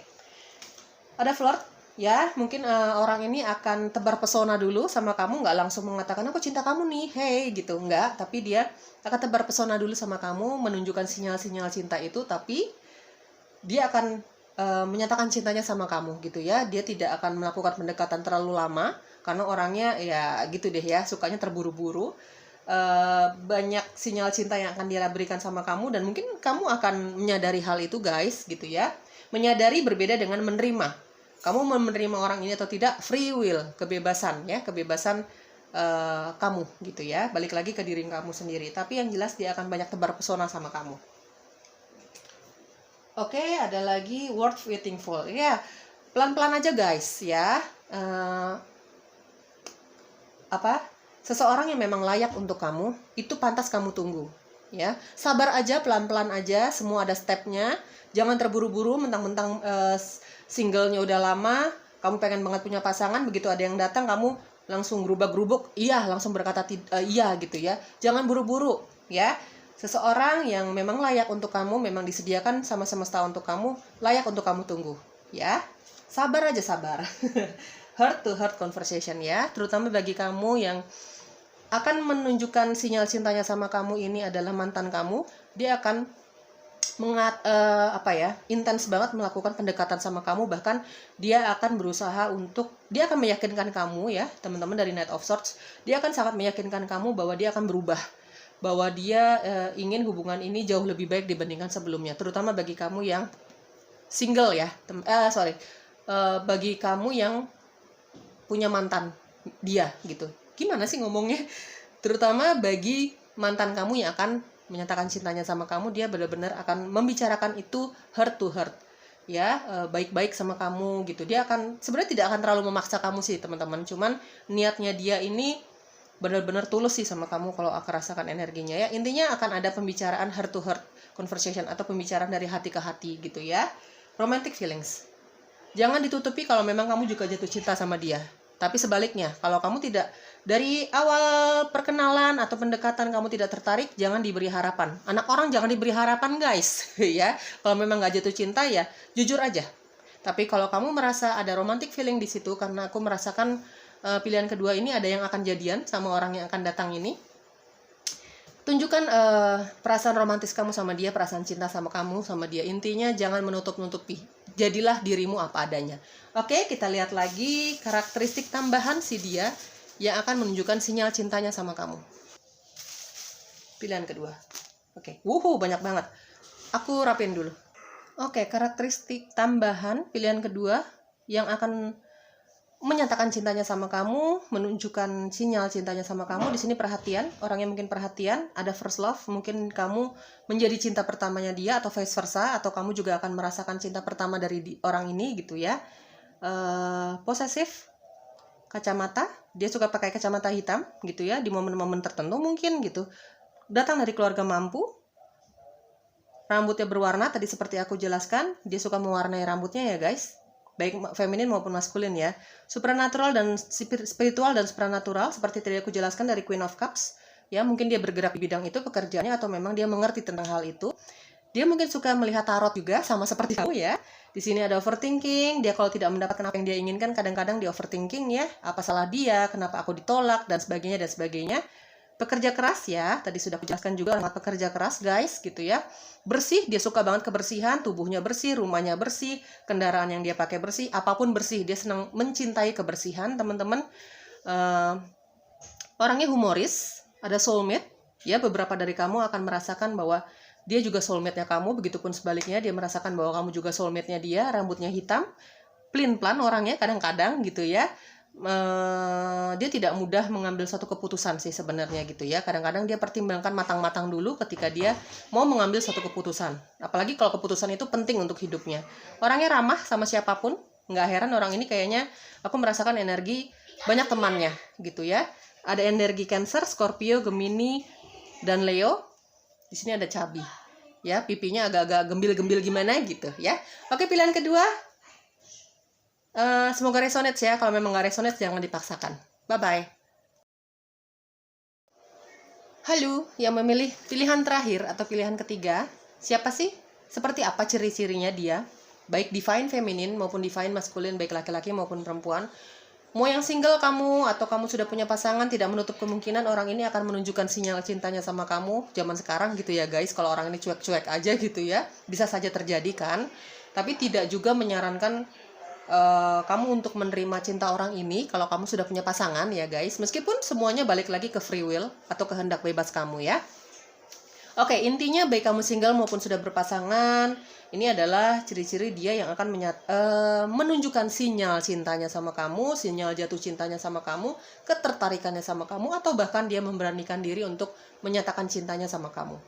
ada flirt Ya, mungkin orang ini akan tebar pesona dulu sama kamu, nggak langsung mengatakan aku cinta kamu nih, hey gitu, nggak. Tapi dia akan tebar pesona dulu sama kamu, menunjukkan sinyal-sinyal cinta itu, tapi dia akan menyatakan cintanya sama kamu gitu ya. Dia tidak akan melakukan pendekatan terlalu lama, karena orangnya ya gitu deh ya, sukanya terburu-buru. Banyak sinyal cinta yang akan dia berikan sama kamu, dan mungkin kamu akan menyadari hal itu guys gitu ya. Menyadari berbeda dengan menerima. Kamu menerima orang ini atau tidak, free will, kebebasan ya, kebebasan kamu gitu ya. Balik lagi ke diri kamu sendiri. Tapi yang jelas dia akan banyak tebar pesona sama kamu. Oke, ada lagi worth waiting for. Ya, pelan-pelan aja guys ya. Seseorang yang memang layak untuk kamu, itu pantas kamu tunggu. Ya, sabar aja, pelan-pelan aja. Semua ada stepnya. Jangan terburu-buru, mentang-mentang singlenya udah lama, kamu pengen banget punya pasangan, begitu ada yang datang kamu langsung gerubak-gerubuk, iya, langsung berkata iya gitu ya. Jangan buru-buru ya. Seseorang yang memang layak untuk kamu, memang disediakan sama semesta untuk kamu, layak untuk kamu tunggu ya. Sabar aja, sabar. Heart to heart conversation ya, terutama bagi kamu yang akan menunjukkan sinyal cintanya sama kamu ini adalah mantan kamu. Dia akan intens banget melakukan pendekatan sama kamu, bahkan dia akan berusaha untuk, dia akan meyakinkan kamu ya teman-teman dari Knight of Swords, dia akan sangat meyakinkan kamu bahwa dia akan berubah, bahwa dia ingin hubungan ini jauh lebih baik dibandingkan sebelumnya, terutama bagi kamu yang single ya, bagi kamu yang punya mantan dia gitu, gimana sih ngomongnya, terutama bagi mantan kamu yang akan menyatakan cintanya sama kamu, dia benar-benar akan membicarakan itu heart to heart ya, baik-baik sama kamu gitu. Dia akan sebenarnya tidak akan terlalu memaksa kamu sih teman-teman, cuman niatnya dia ini benar-benar tulus sih sama kamu kalau aku rasakan energinya ya. Intinya akan ada pembicaraan heart to heart conversation atau pembicaraan dari hati ke hati gitu ya. Romantic feelings, jangan ditutupi kalau memang kamu juga jatuh cinta sama dia. Tapi sebaliknya, kalau kamu tidak, dari awal perkenalan atau pendekatan kamu tidak tertarik, jangan diberi harapan. Anak orang jangan diberi harapan guys ya. Kalau memang nggak jatuh cinta ya jujur aja. Tapi kalau kamu merasa ada romantic feeling di situ, karena aku merasakan pilihan kedua ini ada yang akan jadian sama orang yang akan datang ini, tunjukkan perasaan romantis kamu sama dia, perasaan cinta sama kamu sama dia. Intinya jangan menutup-nutupi, jadilah dirimu apa adanya. Oke, kita lihat lagi karakteristik tambahan si dia yang akan menunjukkan sinyal cintanya sama kamu. Pilihan kedua. Oke, banyak banget. Aku rapin dulu. Oke, karakteristik tambahan pilihan kedua yang akan menyatakan cintanya sama kamu, menunjukkan sinyal cintanya sama kamu. Di sini perhatian, orangnya mungkin perhatian, ada first love, mungkin kamu menjadi cinta pertamanya dia atau vice versa, atau kamu juga akan merasakan cinta pertama dari orang ini gitu ya. Posesif, kacamata, dia suka pakai kacamata hitam gitu ya di momen-momen tertentu mungkin gitu. Datang dari keluarga mampu, rambutnya berwarna tadi seperti aku jelaskan, dia suka mewarnai rambutnya ya guys, baik feminin maupun maskulin ya. Supernatural dan spiritual dan supernatural seperti tadi aku jelaskan dari Queen of Cups ya, mungkin dia bergerak di bidang itu pekerjaannya, atau memang dia mengerti tentang hal itu. Dia mungkin suka melihat tarot juga sama seperti kamu ya. Di sini ada overthinking, dia kalau tidak mendapatkan apa yang dia inginkan kadang-kadang dia overthinking ya, apa salah dia, kenapa aku ditolak, dan sebagainya dan sebagainya. Pekerja keras ya, tadi sudah aku jelaskan juga, orang pekerja keras guys gitu ya. Bersih, dia suka banget kebersihan, tubuhnya bersih, rumahnya bersih, kendaraan yang dia pakai bersih, apapun bersih, dia senang mencintai kebersihan teman-teman. Orangnya humoris, ada soulmate ya, beberapa dari kamu akan merasakan bahwa dia juga soulmate-nya kamu, begitupun sebaliknya, dia merasakan bahwa kamu juga soulmate-nya dia. Rambutnya hitam, pelin-pelan orangnya kadang-kadang gitu ya. Dia tidak mudah mengambil suatu keputusan sih sebenarnya gitu ya. Kadang-kadang dia pertimbangkan matang-matang dulu ketika dia mau mengambil suatu keputusan. Apalagi kalau keputusan itu penting untuk hidupnya. Orangnya ramah sama siapapun. Nggak heran orang ini kayaknya aku merasakan energi banyak temannya gitu ya. Ada energi Cancer, Scorpio, Gemini, dan Leo. Di sini ada cabi ya, pipinya agak-agak gembil-gembil gimana gitu ya. Oke, pilihan kedua, semoga resonate ya. Kalau memang nggak resonate jangan dipaksakan. Bye bye. Halo, yang memilih pilihan terakhir atau pilihan ketiga, siapa sih? Seperti apa ciri-cirinya dia? baik divine feminin maupun divine maskulin, baik laki-laki maupun perempuan. Mau yang single kamu atau kamu sudah punya pasangan, tidak menutup kemungkinan orang ini akan menunjukkan sinyal cintanya sama kamu zaman sekarang gitu ya guys. Kalau orang ini cuek-cuek aja gitu ya, bisa saja terjadi kan. Tapi tidak juga menyarankan kamu untuk menerima cinta orang ini kalau kamu sudah punya pasangan ya guys. Meskipun semuanya balik lagi ke free will atau kehendak bebas kamu ya. Oke, intinya baik kamu single maupun sudah berpasangan, ini adalah ciri-ciri dia yang akan menunjukkan sinyal cintanya sama kamu, sinyal jatuh cintanya sama kamu, ketertarikannya sama kamu, atau bahkan dia memberanikan diri untuk menyatakan cintanya sama kamu.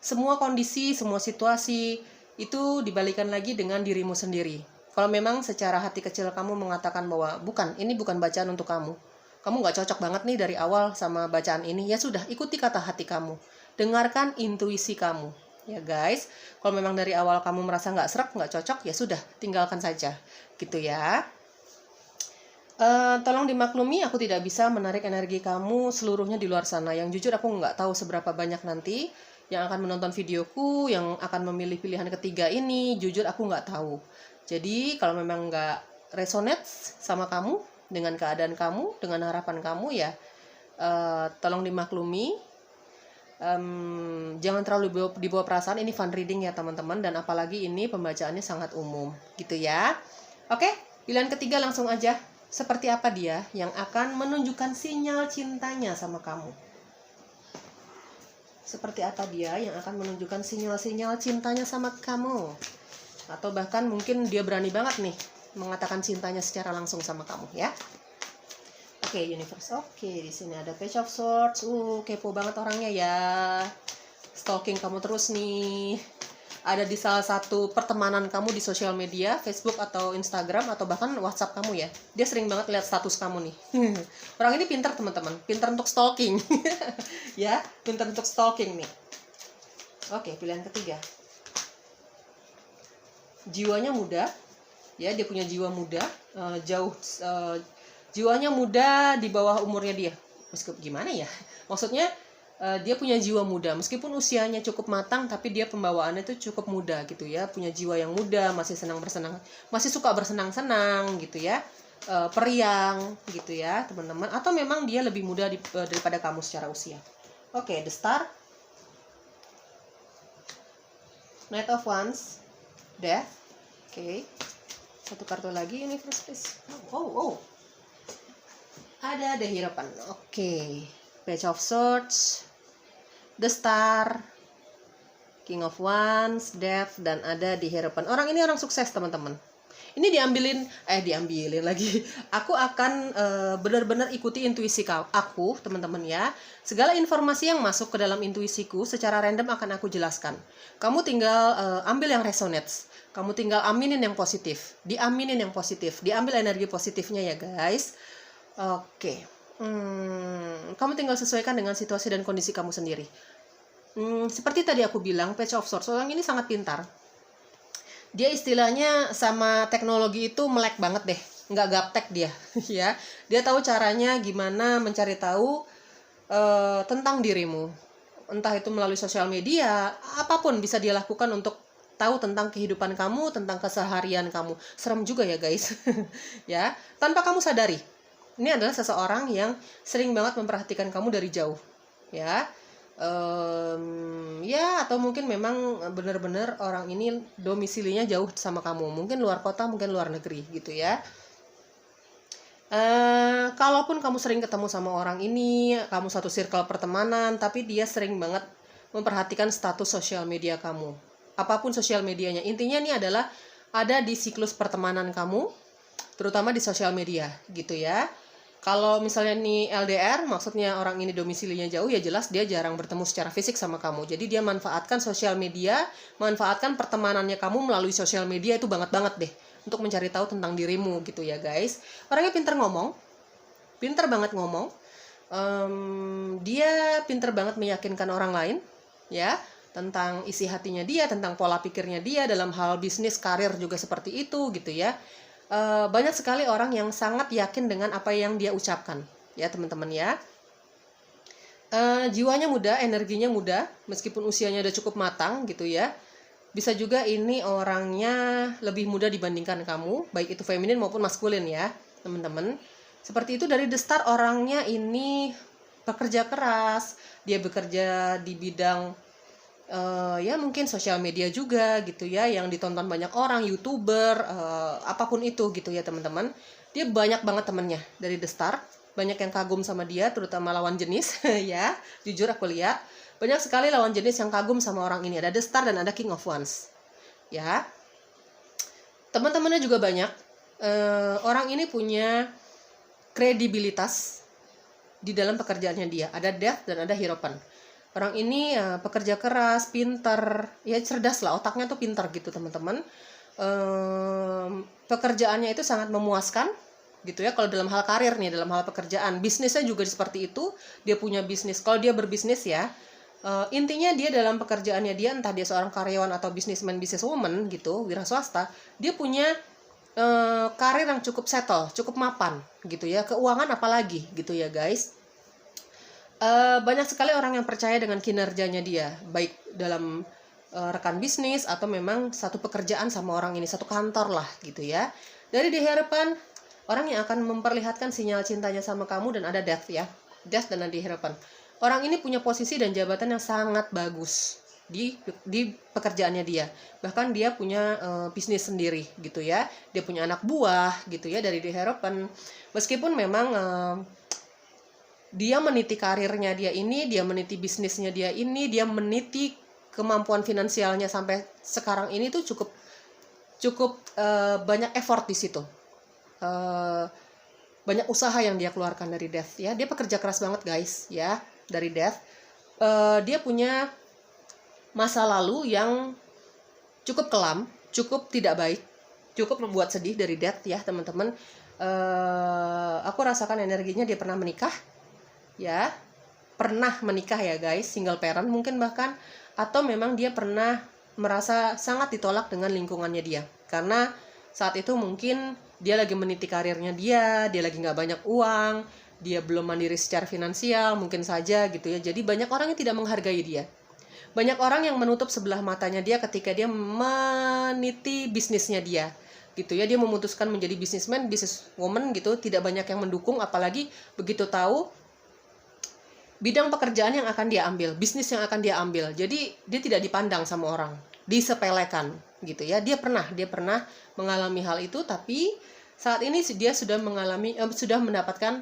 Semua kondisi, semua situasi itu dibalikan lagi dengan dirimu sendiri. Kalau memang secara hati kecil kamu mengatakan bahwa ini bukan bacaan untuk kamu, kamu nggak cocok banget nih dari awal sama bacaan ini, ya sudah, ikuti kata hati kamu. Dengarkan intuisi kamu, ya guys. Kalau memang dari awal kamu merasa nggak srek, nggak cocok, ya sudah, tinggalkan saja, gitu ya. Tolong dimaklumi, aku tidak bisa menarik energi kamu seluruhnya di luar sana. Yang jujur aku nggak tahu seberapa banyak nanti yang akan menonton videoku, yang akan memilih pilihan ketiga ini. Jujur aku nggak tahu. Jadi kalau memang nggak resonate sama kamu, dengan keadaan kamu, dengan harapan kamu, ya tolong dimaklumi. Jangan terlalu dibawa perasaan, ini fun reading ya teman-teman, dan apalagi ini pembacaannya sangat umum gitu ya. Oke, pilihan ketiga langsung aja. Seperti apa dia yang akan menunjukkan sinyal cintanya sama kamu? Seperti apa dia yang akan menunjukkan sinyal-sinyal cintanya sama kamu? Atau bahkan mungkin dia berani banget nih mengatakan cintanya secara langsung sama kamu ya. Oke, universe. Oke, di sini ada Page of Swords. Kepo banget orangnya ya. Stalking kamu terus nih. Ada di salah satu pertemanan kamu di sosial media, Facebook atau Instagram atau bahkan WhatsApp kamu ya. Dia sering banget lihat status kamu nih. Orang ini pintar teman-teman, pintar untuk stalking. Ya, pintar untuk stalking nih. Oke, pilihan ketiga. Jiwanya muda. Ya, dia punya jiwa muda, jiwanya muda di bawah umurnya dia. Meskipun gimana ya? Maksudnya dia punya jiwa muda. Meskipun usianya cukup matang, tapi dia pembawaannya itu cukup muda gitu ya. Punya jiwa yang muda, masih suka bersenang-senang gitu ya. Periang gitu ya, teman-teman. Atau memang dia lebih muda daripada kamu secara usia. Oke, the Star. Knight of Wands. Death. Oke. Satu kartu lagi, Universe please. Oh. Ada The Hierophant. Oke. Page of Swords, The Star, King of Wands, Death, dan ada The Hierophant. Orang ini orang sukses teman-teman. Ini diambilin lagi. Aku akan benar-benar ikuti intuisi aku teman-teman ya. Segala informasi yang masuk ke dalam intuisiku secara random akan aku jelaskan. Kamu tinggal ambil yang resonates. Kamu tinggal aminin yang positif. Diaminin yang positif. Diambil energi positifnya ya guys. Oke. Kamu tinggal sesuaikan dengan situasi dan kondisi kamu sendiri. Seperti tadi aku bilang, Page of Swords, orang ini sangat pintar. Dia istilahnya sama teknologi itu melek banget deh, nggak gaptek dia, ya. Dia tahu caranya gimana mencari tahu tentang dirimu, entah itu melalui sosial media, apapun bisa dia lakukan untuk tahu tentang kehidupan kamu, tentang keseharian kamu. Serem juga ya guys, ya. Tanpa kamu sadari. Ini adalah seseorang yang sering banget memperhatikan kamu dari jauh, ya. Ya, atau mungkin memang benar-benar orang ini domisilinya jauh sama kamu, mungkin luar kota, mungkin luar negeri, gitu ya. Kalaupun kamu sering ketemu sama orang ini, kamu satu circle pertemanan, tapi dia sering banget memperhatikan status sosial media kamu. Apapun sosial medianya, intinya ini adalah ada di siklus pertemanan kamu, terutama di sosial media, gitu ya. Kalau misalnya nih LDR, maksudnya orang ini domisilinya jauh, ya jelas dia jarang bertemu secara fisik sama kamu. Jadi dia manfaatkan sosial media, manfaatkan pertemanannya kamu melalui sosial media, itu banget deh untuk mencari tahu tentang dirimu gitu ya guys. Orangnya pintar banget ngomong. Dia pintar banget meyakinkan orang lain, ya, tentang isi hatinya dia, tentang pola pikirnya dia dalam hal bisnis, karir juga seperti itu gitu ya. Banyak sekali orang yang sangat yakin dengan apa yang dia ucapkan ya teman-teman ya. Jiwanya muda, energinya muda, meskipun usianya udah cukup matang gitu ya. Bisa juga ini orangnya lebih muda dibandingkan kamu, baik itu feminin maupun maskulin ya, teman-teman. Seperti itu dari the start, orangnya ini pekerja keras, dia bekerja di bidang ya mungkin sosial media juga gitu ya, yang ditonton banyak orang, YouTuber, apapun itu gitu ya teman-teman. Dia banyak banget temennya dari the start, banyak yang kagum sama dia, terutama lawan jenis ya, jujur aku lihat banyak sekali lawan jenis yang kagum sama orang ini. Ada the star dan ada king of wands ya. Teman-temannya juga banyak. Orang ini punya kredibilitas di dalam pekerjaannya dia. Ada death dan ada hierophant. Orang ini pekerja keras, pintar, ya cerdas lah, otaknya tuh pintar gitu teman-teman. Pekerjaannya itu sangat memuaskan gitu ya. Kalau dalam hal karir nih, dalam hal pekerjaan, bisnisnya juga seperti itu. Dia punya bisnis. Kalau dia berbisnis ya, intinya dia dalam pekerjaannya dia, entah dia seorang karyawan atau businessman, businesswoman gitu, wira swasta, dia punya karir yang cukup settle, cukup mapan gitu ya. Keuangan apalagi gitu ya guys. Banyak sekali orang yang percaya dengan kinerjanya dia, baik dalam rekan bisnis atau memang satu pekerjaan sama orang ini, satu kantor lah gitu ya. Dari di harapan, orang yang akan memperlihatkan sinyal cintanya sama kamu, dan ada death ya, death dan ada di harapan. Orang ini punya posisi dan jabatan yang sangat bagus di pekerjaannya dia. Bahkan dia punya bisnis sendiri gitu ya. Dia punya anak buah gitu ya dari di harapan. Meskipun memang dia meniti karirnya dia ini, dia meniti bisnisnya dia ini, dia meniti kemampuan finansialnya sampai sekarang ini tuh cukup banyak effort di situ. Banyak usaha yang dia keluarkan dari death ya. Dia pekerja keras banget guys ya. Dari death, dia punya masa lalu yang cukup kelam, cukup tidak baik, cukup membuat sedih dari death ya teman-teman. Aku rasakan energinya dia pernah menikah ya, pernah menikah ya guys, single parent mungkin bahkan, atau memang dia pernah merasa sangat ditolak dengan lingkungannya dia, karena saat itu mungkin dia lagi meniti karirnya dia lagi nggak banyak uang, dia belum mandiri secara finansial mungkin saja gitu ya. Jadi banyak orang yang tidak menghargai dia. Banyak orang yang menutup sebelah matanya dia ketika dia meniti bisnisnya dia gitu ya. Dia memutuskan menjadi businessman, businesswoman gitu, tidak banyak yang mendukung, apalagi begitu tahu bidang pekerjaan yang akan dia ambil, bisnis yang akan dia ambil. Jadi dia tidak dipandang sama orang, disepelekan gitu ya. Dia pernah mengalami hal itu, tapi saat ini dia sudah mendapatkan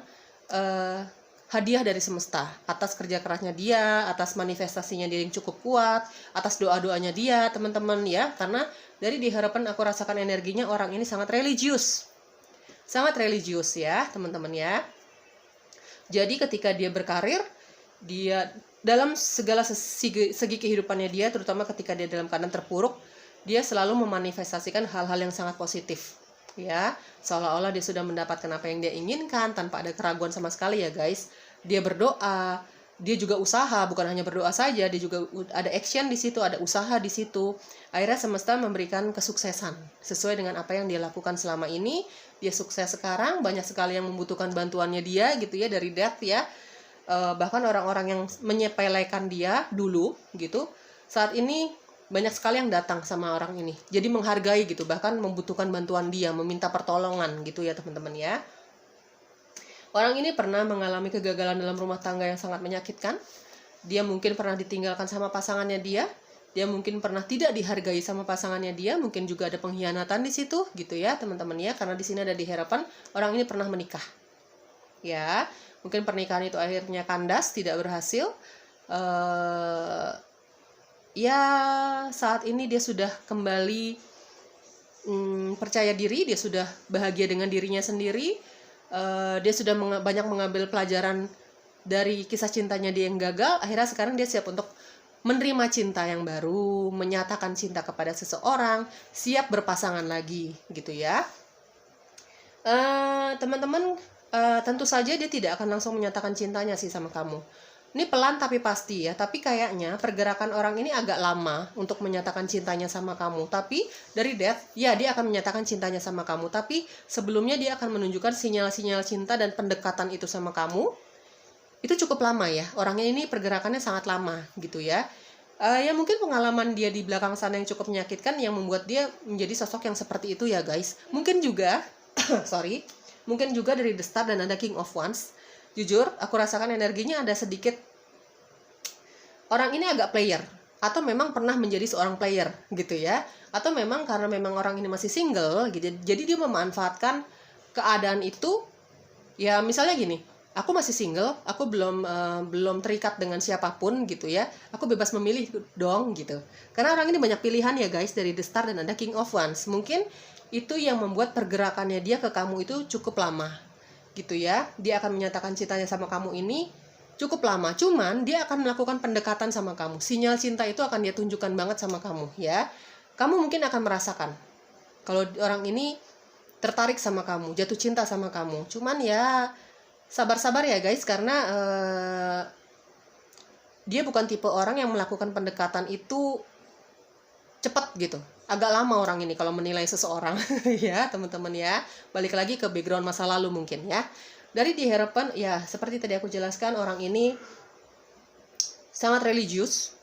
hadiah dari semesta atas kerja kerasnya dia, atas manifestasinya dia yang cukup kuat, atas doa-doanya dia teman-teman ya. Karena dari di harapan aku rasakan energinya orang ini sangat religius ya teman-teman ya. Jadi ketika dia berkarir, dia dalam segala segi kehidupannya dia, terutama ketika dia dalam keadaan terpuruk, dia selalu memanifestasikan hal-hal yang sangat positif ya, seolah-olah dia sudah mendapatkan apa yang dia inginkan tanpa ada keraguan sama sekali ya guys. Dia berdoa, dia juga usaha, bukan hanya berdoa saja, dia juga ada action di situ, ada usaha di situ. Akhirnya semesta memberikan kesuksesan sesuai dengan apa yang dia lakukan selama ini. Dia sukses sekarang, banyak sekali yang membutuhkan bantuannya dia gitu ya dari death ya. Bahkan orang-orang yang menyepelekan dia dulu gitu, saat ini banyak sekali yang datang sama orang ini, jadi menghargai gitu, bahkan membutuhkan bantuan dia, meminta pertolongan gitu ya teman-teman ya. Orang ini pernah mengalami kegagalan dalam rumah tangga yang sangat menyakitkan. Dia mungkin pernah ditinggalkan sama pasangannya dia mungkin pernah tidak dihargai sama pasangannya dia, mungkin juga ada pengkhianatan di situ gitu ya teman-teman ya. Karena di sini ada di harapan, orang ini pernah menikah ya, mungkin pernikahan itu akhirnya kandas, tidak berhasil. Ya saat ini dia sudah kembali percaya diri, dia sudah bahagia dengan dirinya sendiri. Dia sudah banyak mengambil pelajaran dari kisah cintanya dia yang gagal. Akhirnya sekarang dia siap untuk menerima cinta yang baru, menyatakan cinta kepada seseorang, siap berpasangan lagi gitu ya. Teman-teman, tentu saja dia tidak akan langsung menyatakan cintanya sih sama kamu. Ini pelan tapi pasti ya, tapi kayaknya pergerakan orang ini agak lama untuk menyatakan cintanya sama kamu. Tapi dari death, ya dia akan menyatakan cintanya sama kamu, tapi sebelumnya dia akan menunjukkan sinyal-sinyal cinta dan pendekatan itu sama kamu. Itu cukup lama ya, orangnya ini pergerakannya sangat lama gitu ya. Ya mungkin pengalaman dia di belakang sana yang cukup menyakitkan yang membuat dia menjadi sosok yang seperti itu ya guys. Mungkin juga sorry, mungkin juga dari the start dan ada King of Wands. Jujur aku rasakan energinya ada sedikit orang ini agak player, atau memang pernah menjadi seorang player gitu ya, atau memang karena memang orang ini masih single gitu, jadi dia memanfaatkan keadaan itu. Ya misalnya gini, aku masih single, aku belum terikat dengan siapapun gitu ya, aku bebas memilih dong gitu, karena orang ini banyak pilihan ya guys dari the start dan ada King of Wands. Mungkin itu yang membuat pergerakannya dia ke kamu itu cukup lama gitu ya. Dia akan menyatakan cintanya sama kamu ini cukup lama, cuman dia akan melakukan pendekatan sama kamu. Sinyal cinta itu akan dia tunjukkan banget sama kamu ya. Kamu mungkin akan merasakan kalau orang ini tertarik sama kamu, jatuh cinta sama kamu. Cuman ya sabar-sabar ya guys, karena dia bukan tipe orang yang melakukan pendekatan itu cepat gitu. Agak lama orang ini kalau menilai seseorang ya teman-teman ya. Balik lagi ke background masa lalu mungkin ya. Dari di harapan ya seperti tadi aku jelaskan, orang ini sangat religius.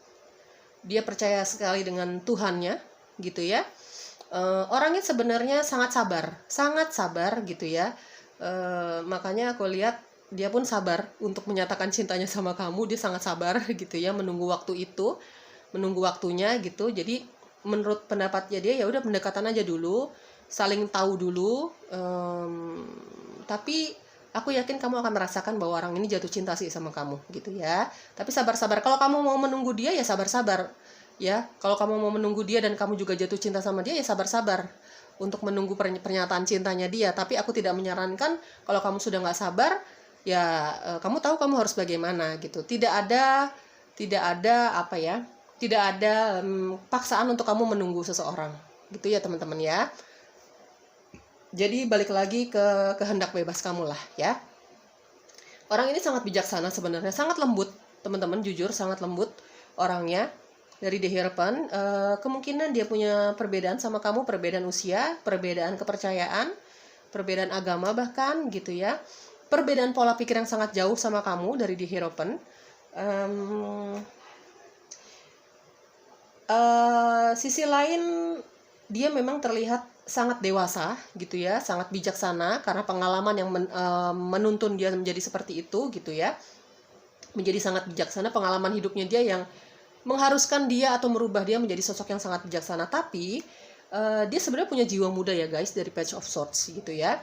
Dia percaya sekali dengan Tuhannya gitu ya. Orangnya sebenarnya sangat sabar gitu ya. Makanya aku lihat dia pun sabar untuk menyatakan cintanya sama kamu. Dia sangat sabar gitu ya, menunggu waktu itu, menunggu waktunya gitu. Jadi menurut pendapatnya dia ya udah pendekatan aja dulu, saling tahu dulu. Tapi aku yakin kamu akan merasakan bahwa orang ini jatuh cinta sih sama kamu gitu ya. Tapi sabar-sabar. Kalau kamu mau menunggu dia ya sabar-sabar ya. Kalau kamu mau menunggu dia dan kamu juga jatuh cinta sama dia ya sabar-sabar untuk menunggu pernyataan cintanya dia. Tapi aku tidak menyarankan kalau kamu sudah nggak sabar ya, kamu tahu kamu harus bagaimana gitu. Tidak ada apa ya, tidak ada paksaan untuk kamu menunggu seseorang gitu ya teman-teman ya. Jadi balik lagi ke kehendak bebas kamu lah ya. Orang ini sangat bijaksana sebenarnya, sangat lembut teman-teman, jujur sangat lembut orangnya. Dari The Hierophant, kemungkinan dia punya perbedaan sama kamu, perbedaan usia, perbedaan kepercayaan, perbedaan agama bahkan gitu ya. Perbedaan pola pikir yang sangat jauh sama kamu dari The Hierophant. Sisi lain dia memang terlihat sangat dewasa gitu ya, sangat bijaksana karena pengalaman yang menuntun dia menjadi seperti itu gitu ya. Menjadi sangat bijaksana, pengalaman hidupnya dia yang mengharuskan dia atau merubah dia menjadi sosok yang sangat bijaksana. Tapi dia sebenarnya punya jiwa muda ya guys, dari Page of Swords gitu ya.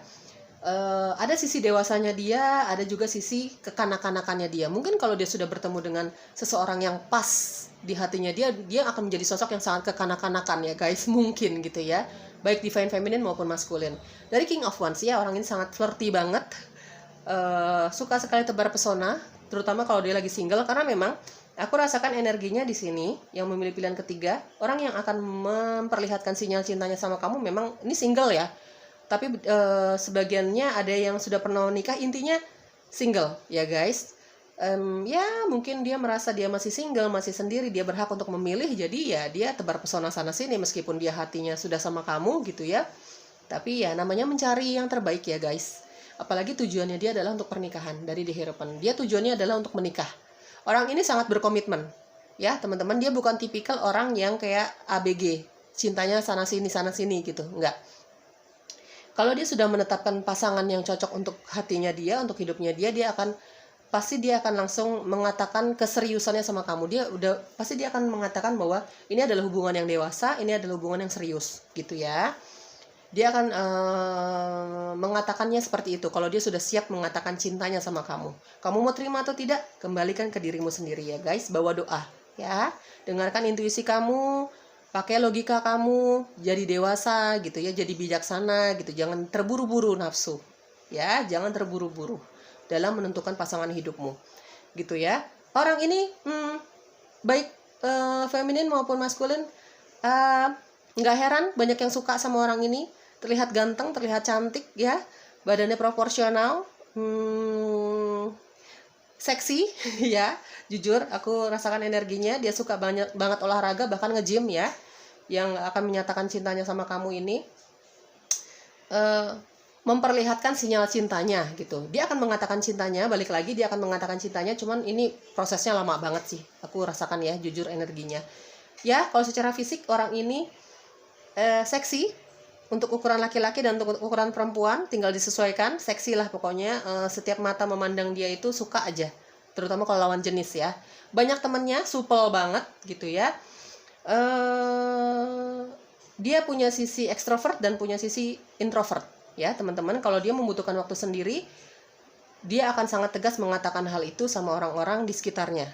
Ada sisi dewasanya dia, ada juga sisi kekanak-kanakannya dia. Mungkin kalau dia sudah bertemu dengan seseorang yang pas di hatinya dia akan menjadi sosok yang sangat kekanak-kanakan ya guys, mungkin gitu ya, baik divine feminine maupun maskulin. Dari King of Wands ya, orang ini sangat flirty banget, suka sekali tebar pesona, terutama kalau dia lagi single, karena memang aku rasakan energinya di sini yang memilih pilihan ketiga, orang yang akan memperlihatkan sinyal cintanya sama kamu memang ini single ya. Tapi sebagiannya ada yang sudah pernah menikah, intinya single ya guys. Ya mungkin dia merasa dia masih single, masih sendiri, dia berhak untuk memilih. Jadi ya dia tebar pesona sana sini meskipun dia hatinya sudah sama kamu gitu ya. Tapi ya namanya mencari yang terbaik ya guys. Apalagi tujuannya dia adalah untuk pernikahan. Dari The Hierophant, dia tujuannya adalah untuk menikah. Orang ini sangat berkomitmen ya teman-teman. Dia bukan tipikal orang yang kayak ABG, cintanya sana sini gitu, enggak. Kalau dia sudah menetapkan pasangan yang cocok untuk hatinya dia, untuk hidupnya dia akan pasti dia akan langsung mengatakan keseriusannya sama kamu. Pasti dia akan mengatakan bahwa ini adalah hubungan yang dewasa, ini adalah hubungan yang serius gitu ya. Dia akan mengatakannya seperti itu kalau dia sudah siap mengatakan cintanya sama kamu. Kamu mau terima atau tidak? Kembalikan ke dirimu sendiri ya guys, bawa doa ya. Dengarkan intuisi kamu, pakai logika kamu, jadi dewasa gitu ya, jadi bijaksana gitu. Jangan terburu-buru nafsu ya, jangan terburu-buru dalam menentukan pasangan hidupmu gitu ya. Orang ini baik feminin maupun maskulin, nggak heran banyak yang suka sama orang ini. Terlihat ganteng, terlihat cantik ya, badannya proporsional, seksi ya. Jujur aku rasakan energinya, dia suka banget olahraga, bahkan nge-gym ya, yang akan menyatakan cintanya sama kamu ini. memperlihatkan sinyal cintanya gitu. Dia akan mengatakan cintanya, balik lagi dia akan mengatakan cintanya, cuman ini prosesnya lama banget sih. Aku rasakan ya, jujur energinya. Ya, kalau secara fisik orang ini seksi untuk ukuran laki-laki dan untuk ukuran perempuan, tinggal disesuaikan, seksi lah pokoknya. Setiap mata memandang dia itu suka aja, terutama kalau lawan jenis ya. Banyak temennya, supel banget gitu ya. Dia punya sisi ekstrovert dan punya sisi introvert. Ya teman-teman, kalau dia membutuhkan waktu sendiri, dia akan sangat tegas mengatakan hal itu sama orang-orang di sekitarnya.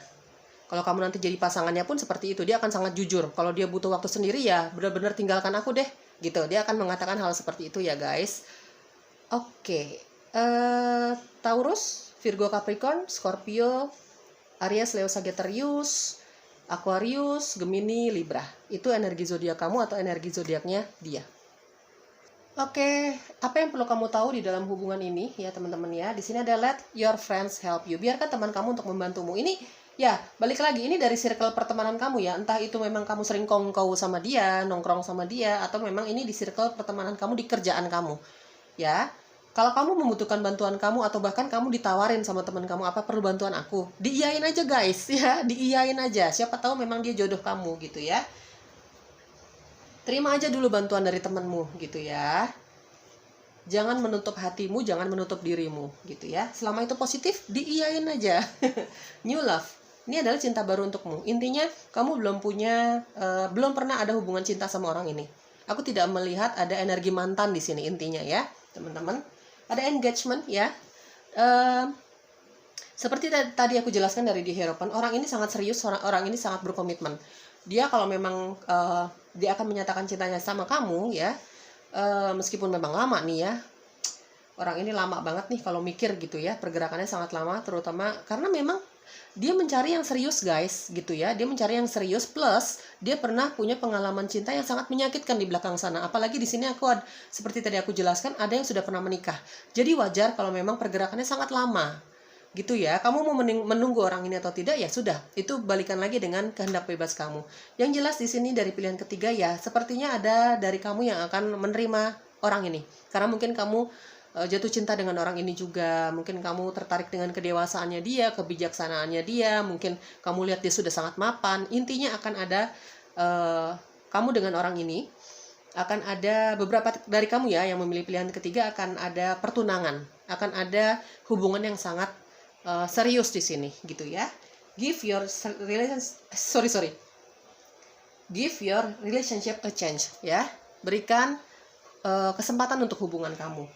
Kalau kamu nanti jadi pasangannya pun seperti itu, dia akan sangat jujur. Kalau dia butuh waktu sendiri ya benar-benar tinggalkan aku deh, gitu. Dia akan mengatakan hal seperti itu ya guys. Oke, Taurus, Virgo, Capricorn, Scorpio, Aries, Leo, Sagittarius, Aquarius, Gemini, Libra. Itu energi zodiak kamu atau energi zodiaknya dia. Oke, apa yang perlu kamu tahu di dalam hubungan ini ya teman-teman ya. Di sini ada let your friends help you. Biarkan teman kamu untuk membantumu. Ini ya, balik lagi ini dari circle pertemanan kamu ya. Entah itu memang kamu sering kongkow sama dia, nongkrong sama dia, atau memang ini di circle pertemanan kamu di kerjaan kamu. Ya. Kalau kamu membutuhkan bantuan kamu atau bahkan kamu ditawarin sama teman kamu, apa perlu bantuan aku? Diiyain aja guys ya, diiyain aja. Siapa tahu memang dia jodoh kamu gitu ya. Terima aja dulu bantuan dari temanmu gitu ya. Jangan menutup hatimu, jangan menutup dirimu gitu ya. Selama itu positif, diiyain aja. New love. Ini adalah cinta baru untukmu. Intinya kamu belum pernah ada hubungan cinta sama orang ini. Aku tidak melihat ada energi mantan di sini intinya ya, teman-teman. Ada engagement ya. Seperti tadi aku jelaskan dari di Hierophant, orang ini sangat serius, orang ini sangat berkomitmen. Dia kalau memang dia akan menyatakan cintanya sama kamu ya, meskipun memang lama nih ya, orang ini lama banget nih kalau mikir gitu ya, pergerakannya sangat lama, terutama karena memang dia mencari yang serius guys gitu ya. Dia mencari yang serius, plus dia pernah punya pengalaman cinta yang sangat menyakitkan di belakang sana. Apalagi di sini seperti tadi aku jelaskan, ada yang sudah pernah menikah. Jadi wajar kalau memang pergerakannya sangat lama gitu ya. Kamu mau menunggu orang ini atau tidak ya sudah, itu balikan lagi dengan kehendak bebas kamu. Yang jelas di sini dari pilihan ketiga ya, sepertinya ada dari kamu yang akan menerima orang ini, karena mungkin kamu jatuh cinta dengan orang ini juga. Mungkin kamu tertarik dengan kedewasaannya dia, kebijaksanaannya dia, mungkin kamu lihat dia sudah sangat mapan. Intinya akan ada kamu dengan orang ini, akan ada beberapa dari kamu ya yang memilih pilihan ketiga, akan ada pertunangan, akan ada hubungan yang sangat serius di sini gitu ya. Give your relationship a chance ya. Berikan kesempatan untuk hubungan kamu.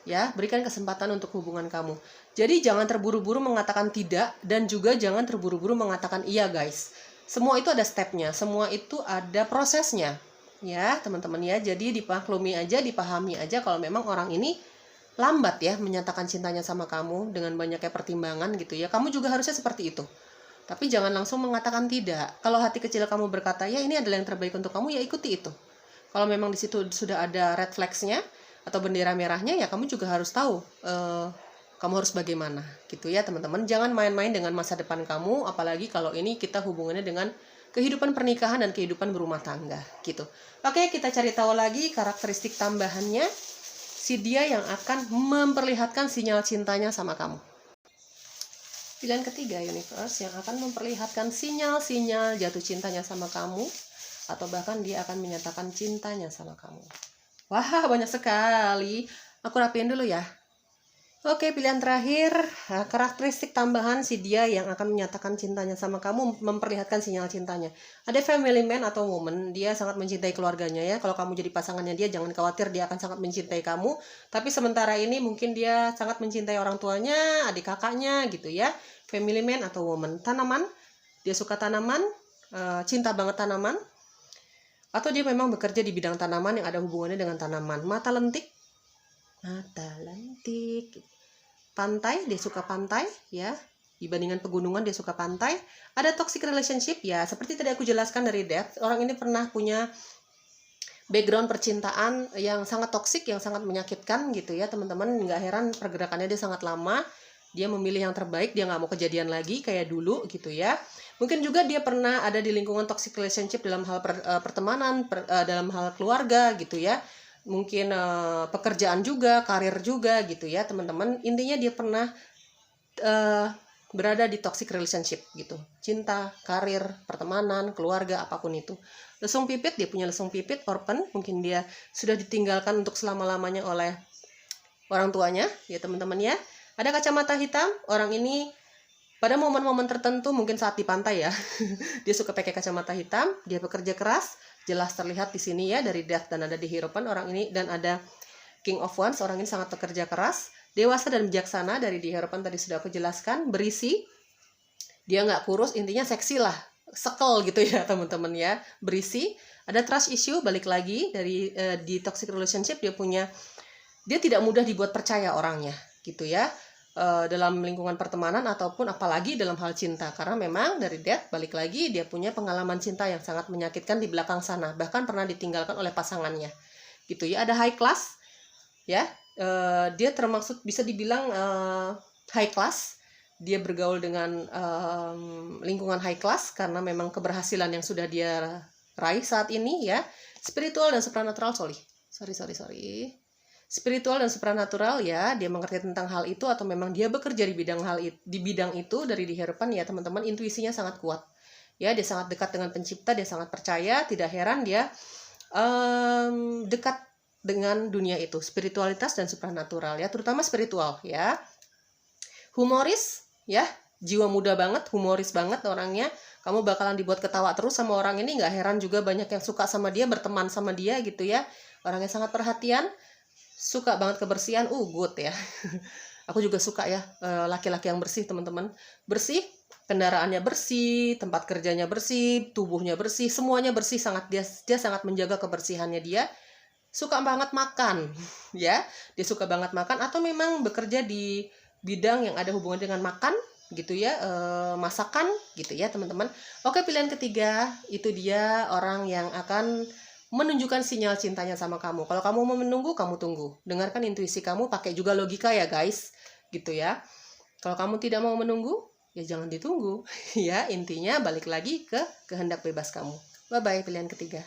Ya, berikan kesempatan untuk hubungan kamu. Jadi jangan terburu-buru mengatakan tidak, dan juga jangan terburu-buru mengatakan iya guys. Semua itu ada stepnya, semua itu ada prosesnya. Ya teman-teman ya, jadi dipaklumi aja, dipahami aja kalau memang orang ini lambat ya menyatakan cintanya sama kamu dengan banyaknya pertimbangan gitu ya. Kamu juga harusnya seperti itu. Tapi jangan langsung mengatakan tidak. Kalau hati kecil kamu berkata ya ini adalah yang terbaik untuk kamu, ya ikuti itu. Kalau memang di situ sudah ada red flags-nya atau bendera merahnya, ya kamu juga harus tahu kamu harus bagaimana gitu ya teman-teman. Jangan main-main dengan masa depan kamu, apalagi kalau ini kita hubungannya dengan kehidupan pernikahan dan kehidupan berumah tangga gitu. Oke, kita cari tahu lagi karakteristik tambahannya si dia yang akan memperlihatkan sinyal cintanya sama kamu. Pilihan ketiga, universe, yang akan memperlihatkan sinyal-sinyal jatuh cintanya sama kamu, atau bahkan dia akan menyatakan cintanya sama kamu. Wah, banyak sekali. Aku rapiin dulu ya. Oke, pilihan terakhir, karakteristik tambahan si dia yang akan menyatakan cintanya sama kamu, memperlihatkan sinyal cintanya. Ada family man atau woman, dia sangat mencintai keluarganya ya. Kalau kamu jadi pasangannya dia, jangan khawatir, dia akan sangat mencintai kamu. Tapi sementara ini mungkin dia sangat mencintai orang tuanya, adik kakaknya gitu ya. Family man atau woman. Tanaman, dia suka tanaman, cinta banget tanaman. Atau dia memang bekerja di bidang tanaman yang ada hubungannya dengan tanaman. Mata lentik. Pantai, dia suka pantai ya. Dibandingkan pegunungan dia suka pantai. Ada toxic relationship ya, seperti tadi aku jelaskan dari Death. Orang ini pernah punya background percintaan yang sangat toksik, yang sangat menyakitkan gitu ya teman-teman. Nggak heran pergerakannya dia sangat lama. Dia memilih yang terbaik, dia nggak mau kejadian lagi kayak dulu gitu ya. Mungkin juga dia pernah ada di lingkungan toxic relationship dalam hal pertemanan, dalam hal keluarga gitu ya. mungkin pekerjaan juga, karir juga gitu ya teman-teman. Intinya dia pernah berada di toxic relationship gitu, cinta, karir, pertemanan, keluarga, apapun itu. Lesung pipit, dia punya lesung pipit, orphan, mungkin dia sudah ditinggalkan untuk selama-lamanya oleh orang tuanya ya teman-teman ya. Ada kacamata hitam, orang ini pada momen-momen tertentu, mungkin saat di pantai ya, dia suka pakai kacamata hitam, dia bekerja keras, jelas terlihat di sini ya dari Death dan ada di Hierophant orang ini, dan ada King of Wands, orang ini sangat bekerja keras, dewasa dan bijaksana dari di Hierophant tadi sudah aku jelaskan, berisi, dia nggak kurus, intinya seksi lah, sekel gitu ya teman-teman ya, berisi. Ada trust issue, balik lagi dari di toxic relationship, dia tidak mudah dibuat percaya orangnya gitu ya, dalam lingkungan pertemanan ataupun apalagi dalam hal cinta, karena memang dari Death balik lagi dia punya pengalaman cinta yang sangat menyakitkan di belakang sana, bahkan pernah ditinggalkan oleh pasangannya gitu ya. Ada high class ya, dia termasuk bisa dibilang high class, dia bergaul dengan lingkungan high class karena memang keberhasilan yang sudah dia raih saat ini ya. Spiritual dan supranatural, sorry spiritual dan supranatural ya, dia mengerti tentang hal itu atau memang dia bekerja di bidang itu dari di Hierophant ya teman-teman. Intuisinya sangat kuat ya, dia sangat dekat dengan pencipta, dia sangat percaya, tidak heran dia dekat dengan dunia itu, spiritualitas dan supranatural ya, terutama spiritual ya. Humoris ya, jiwa muda banget, humoris banget orangnya, kamu bakalan dibuat ketawa terus sama orang ini, nggak heran juga banyak yang suka sama dia, berteman sama dia gitu ya. Orangnya sangat perhatian, suka banget kebersihan, good ya. Aku juga suka ya laki-laki yang bersih teman-teman, bersih, kendaraannya bersih, tempat kerjanya bersih, tubuhnya bersih, semuanya bersih, dia sangat menjaga kebersihannya. Dia suka banget makan ya, dia suka banget makan atau memang bekerja di bidang yang ada hubungan dengan makan gitu ya, masakan gitu ya teman-teman. Oke, pilihan ketiga itu dia orang yang akan menunjukkan sinyal cintanya sama kamu. Kalau kamu mau menunggu, kamu tunggu. Dengarkan intuisi kamu, pakai juga logika ya guys, gitu ya. Kalau kamu tidak mau menunggu, ya jangan ditunggu. Ya, intinya balik lagi ke kehendak bebas kamu. Bye-bye pilihan ketiga.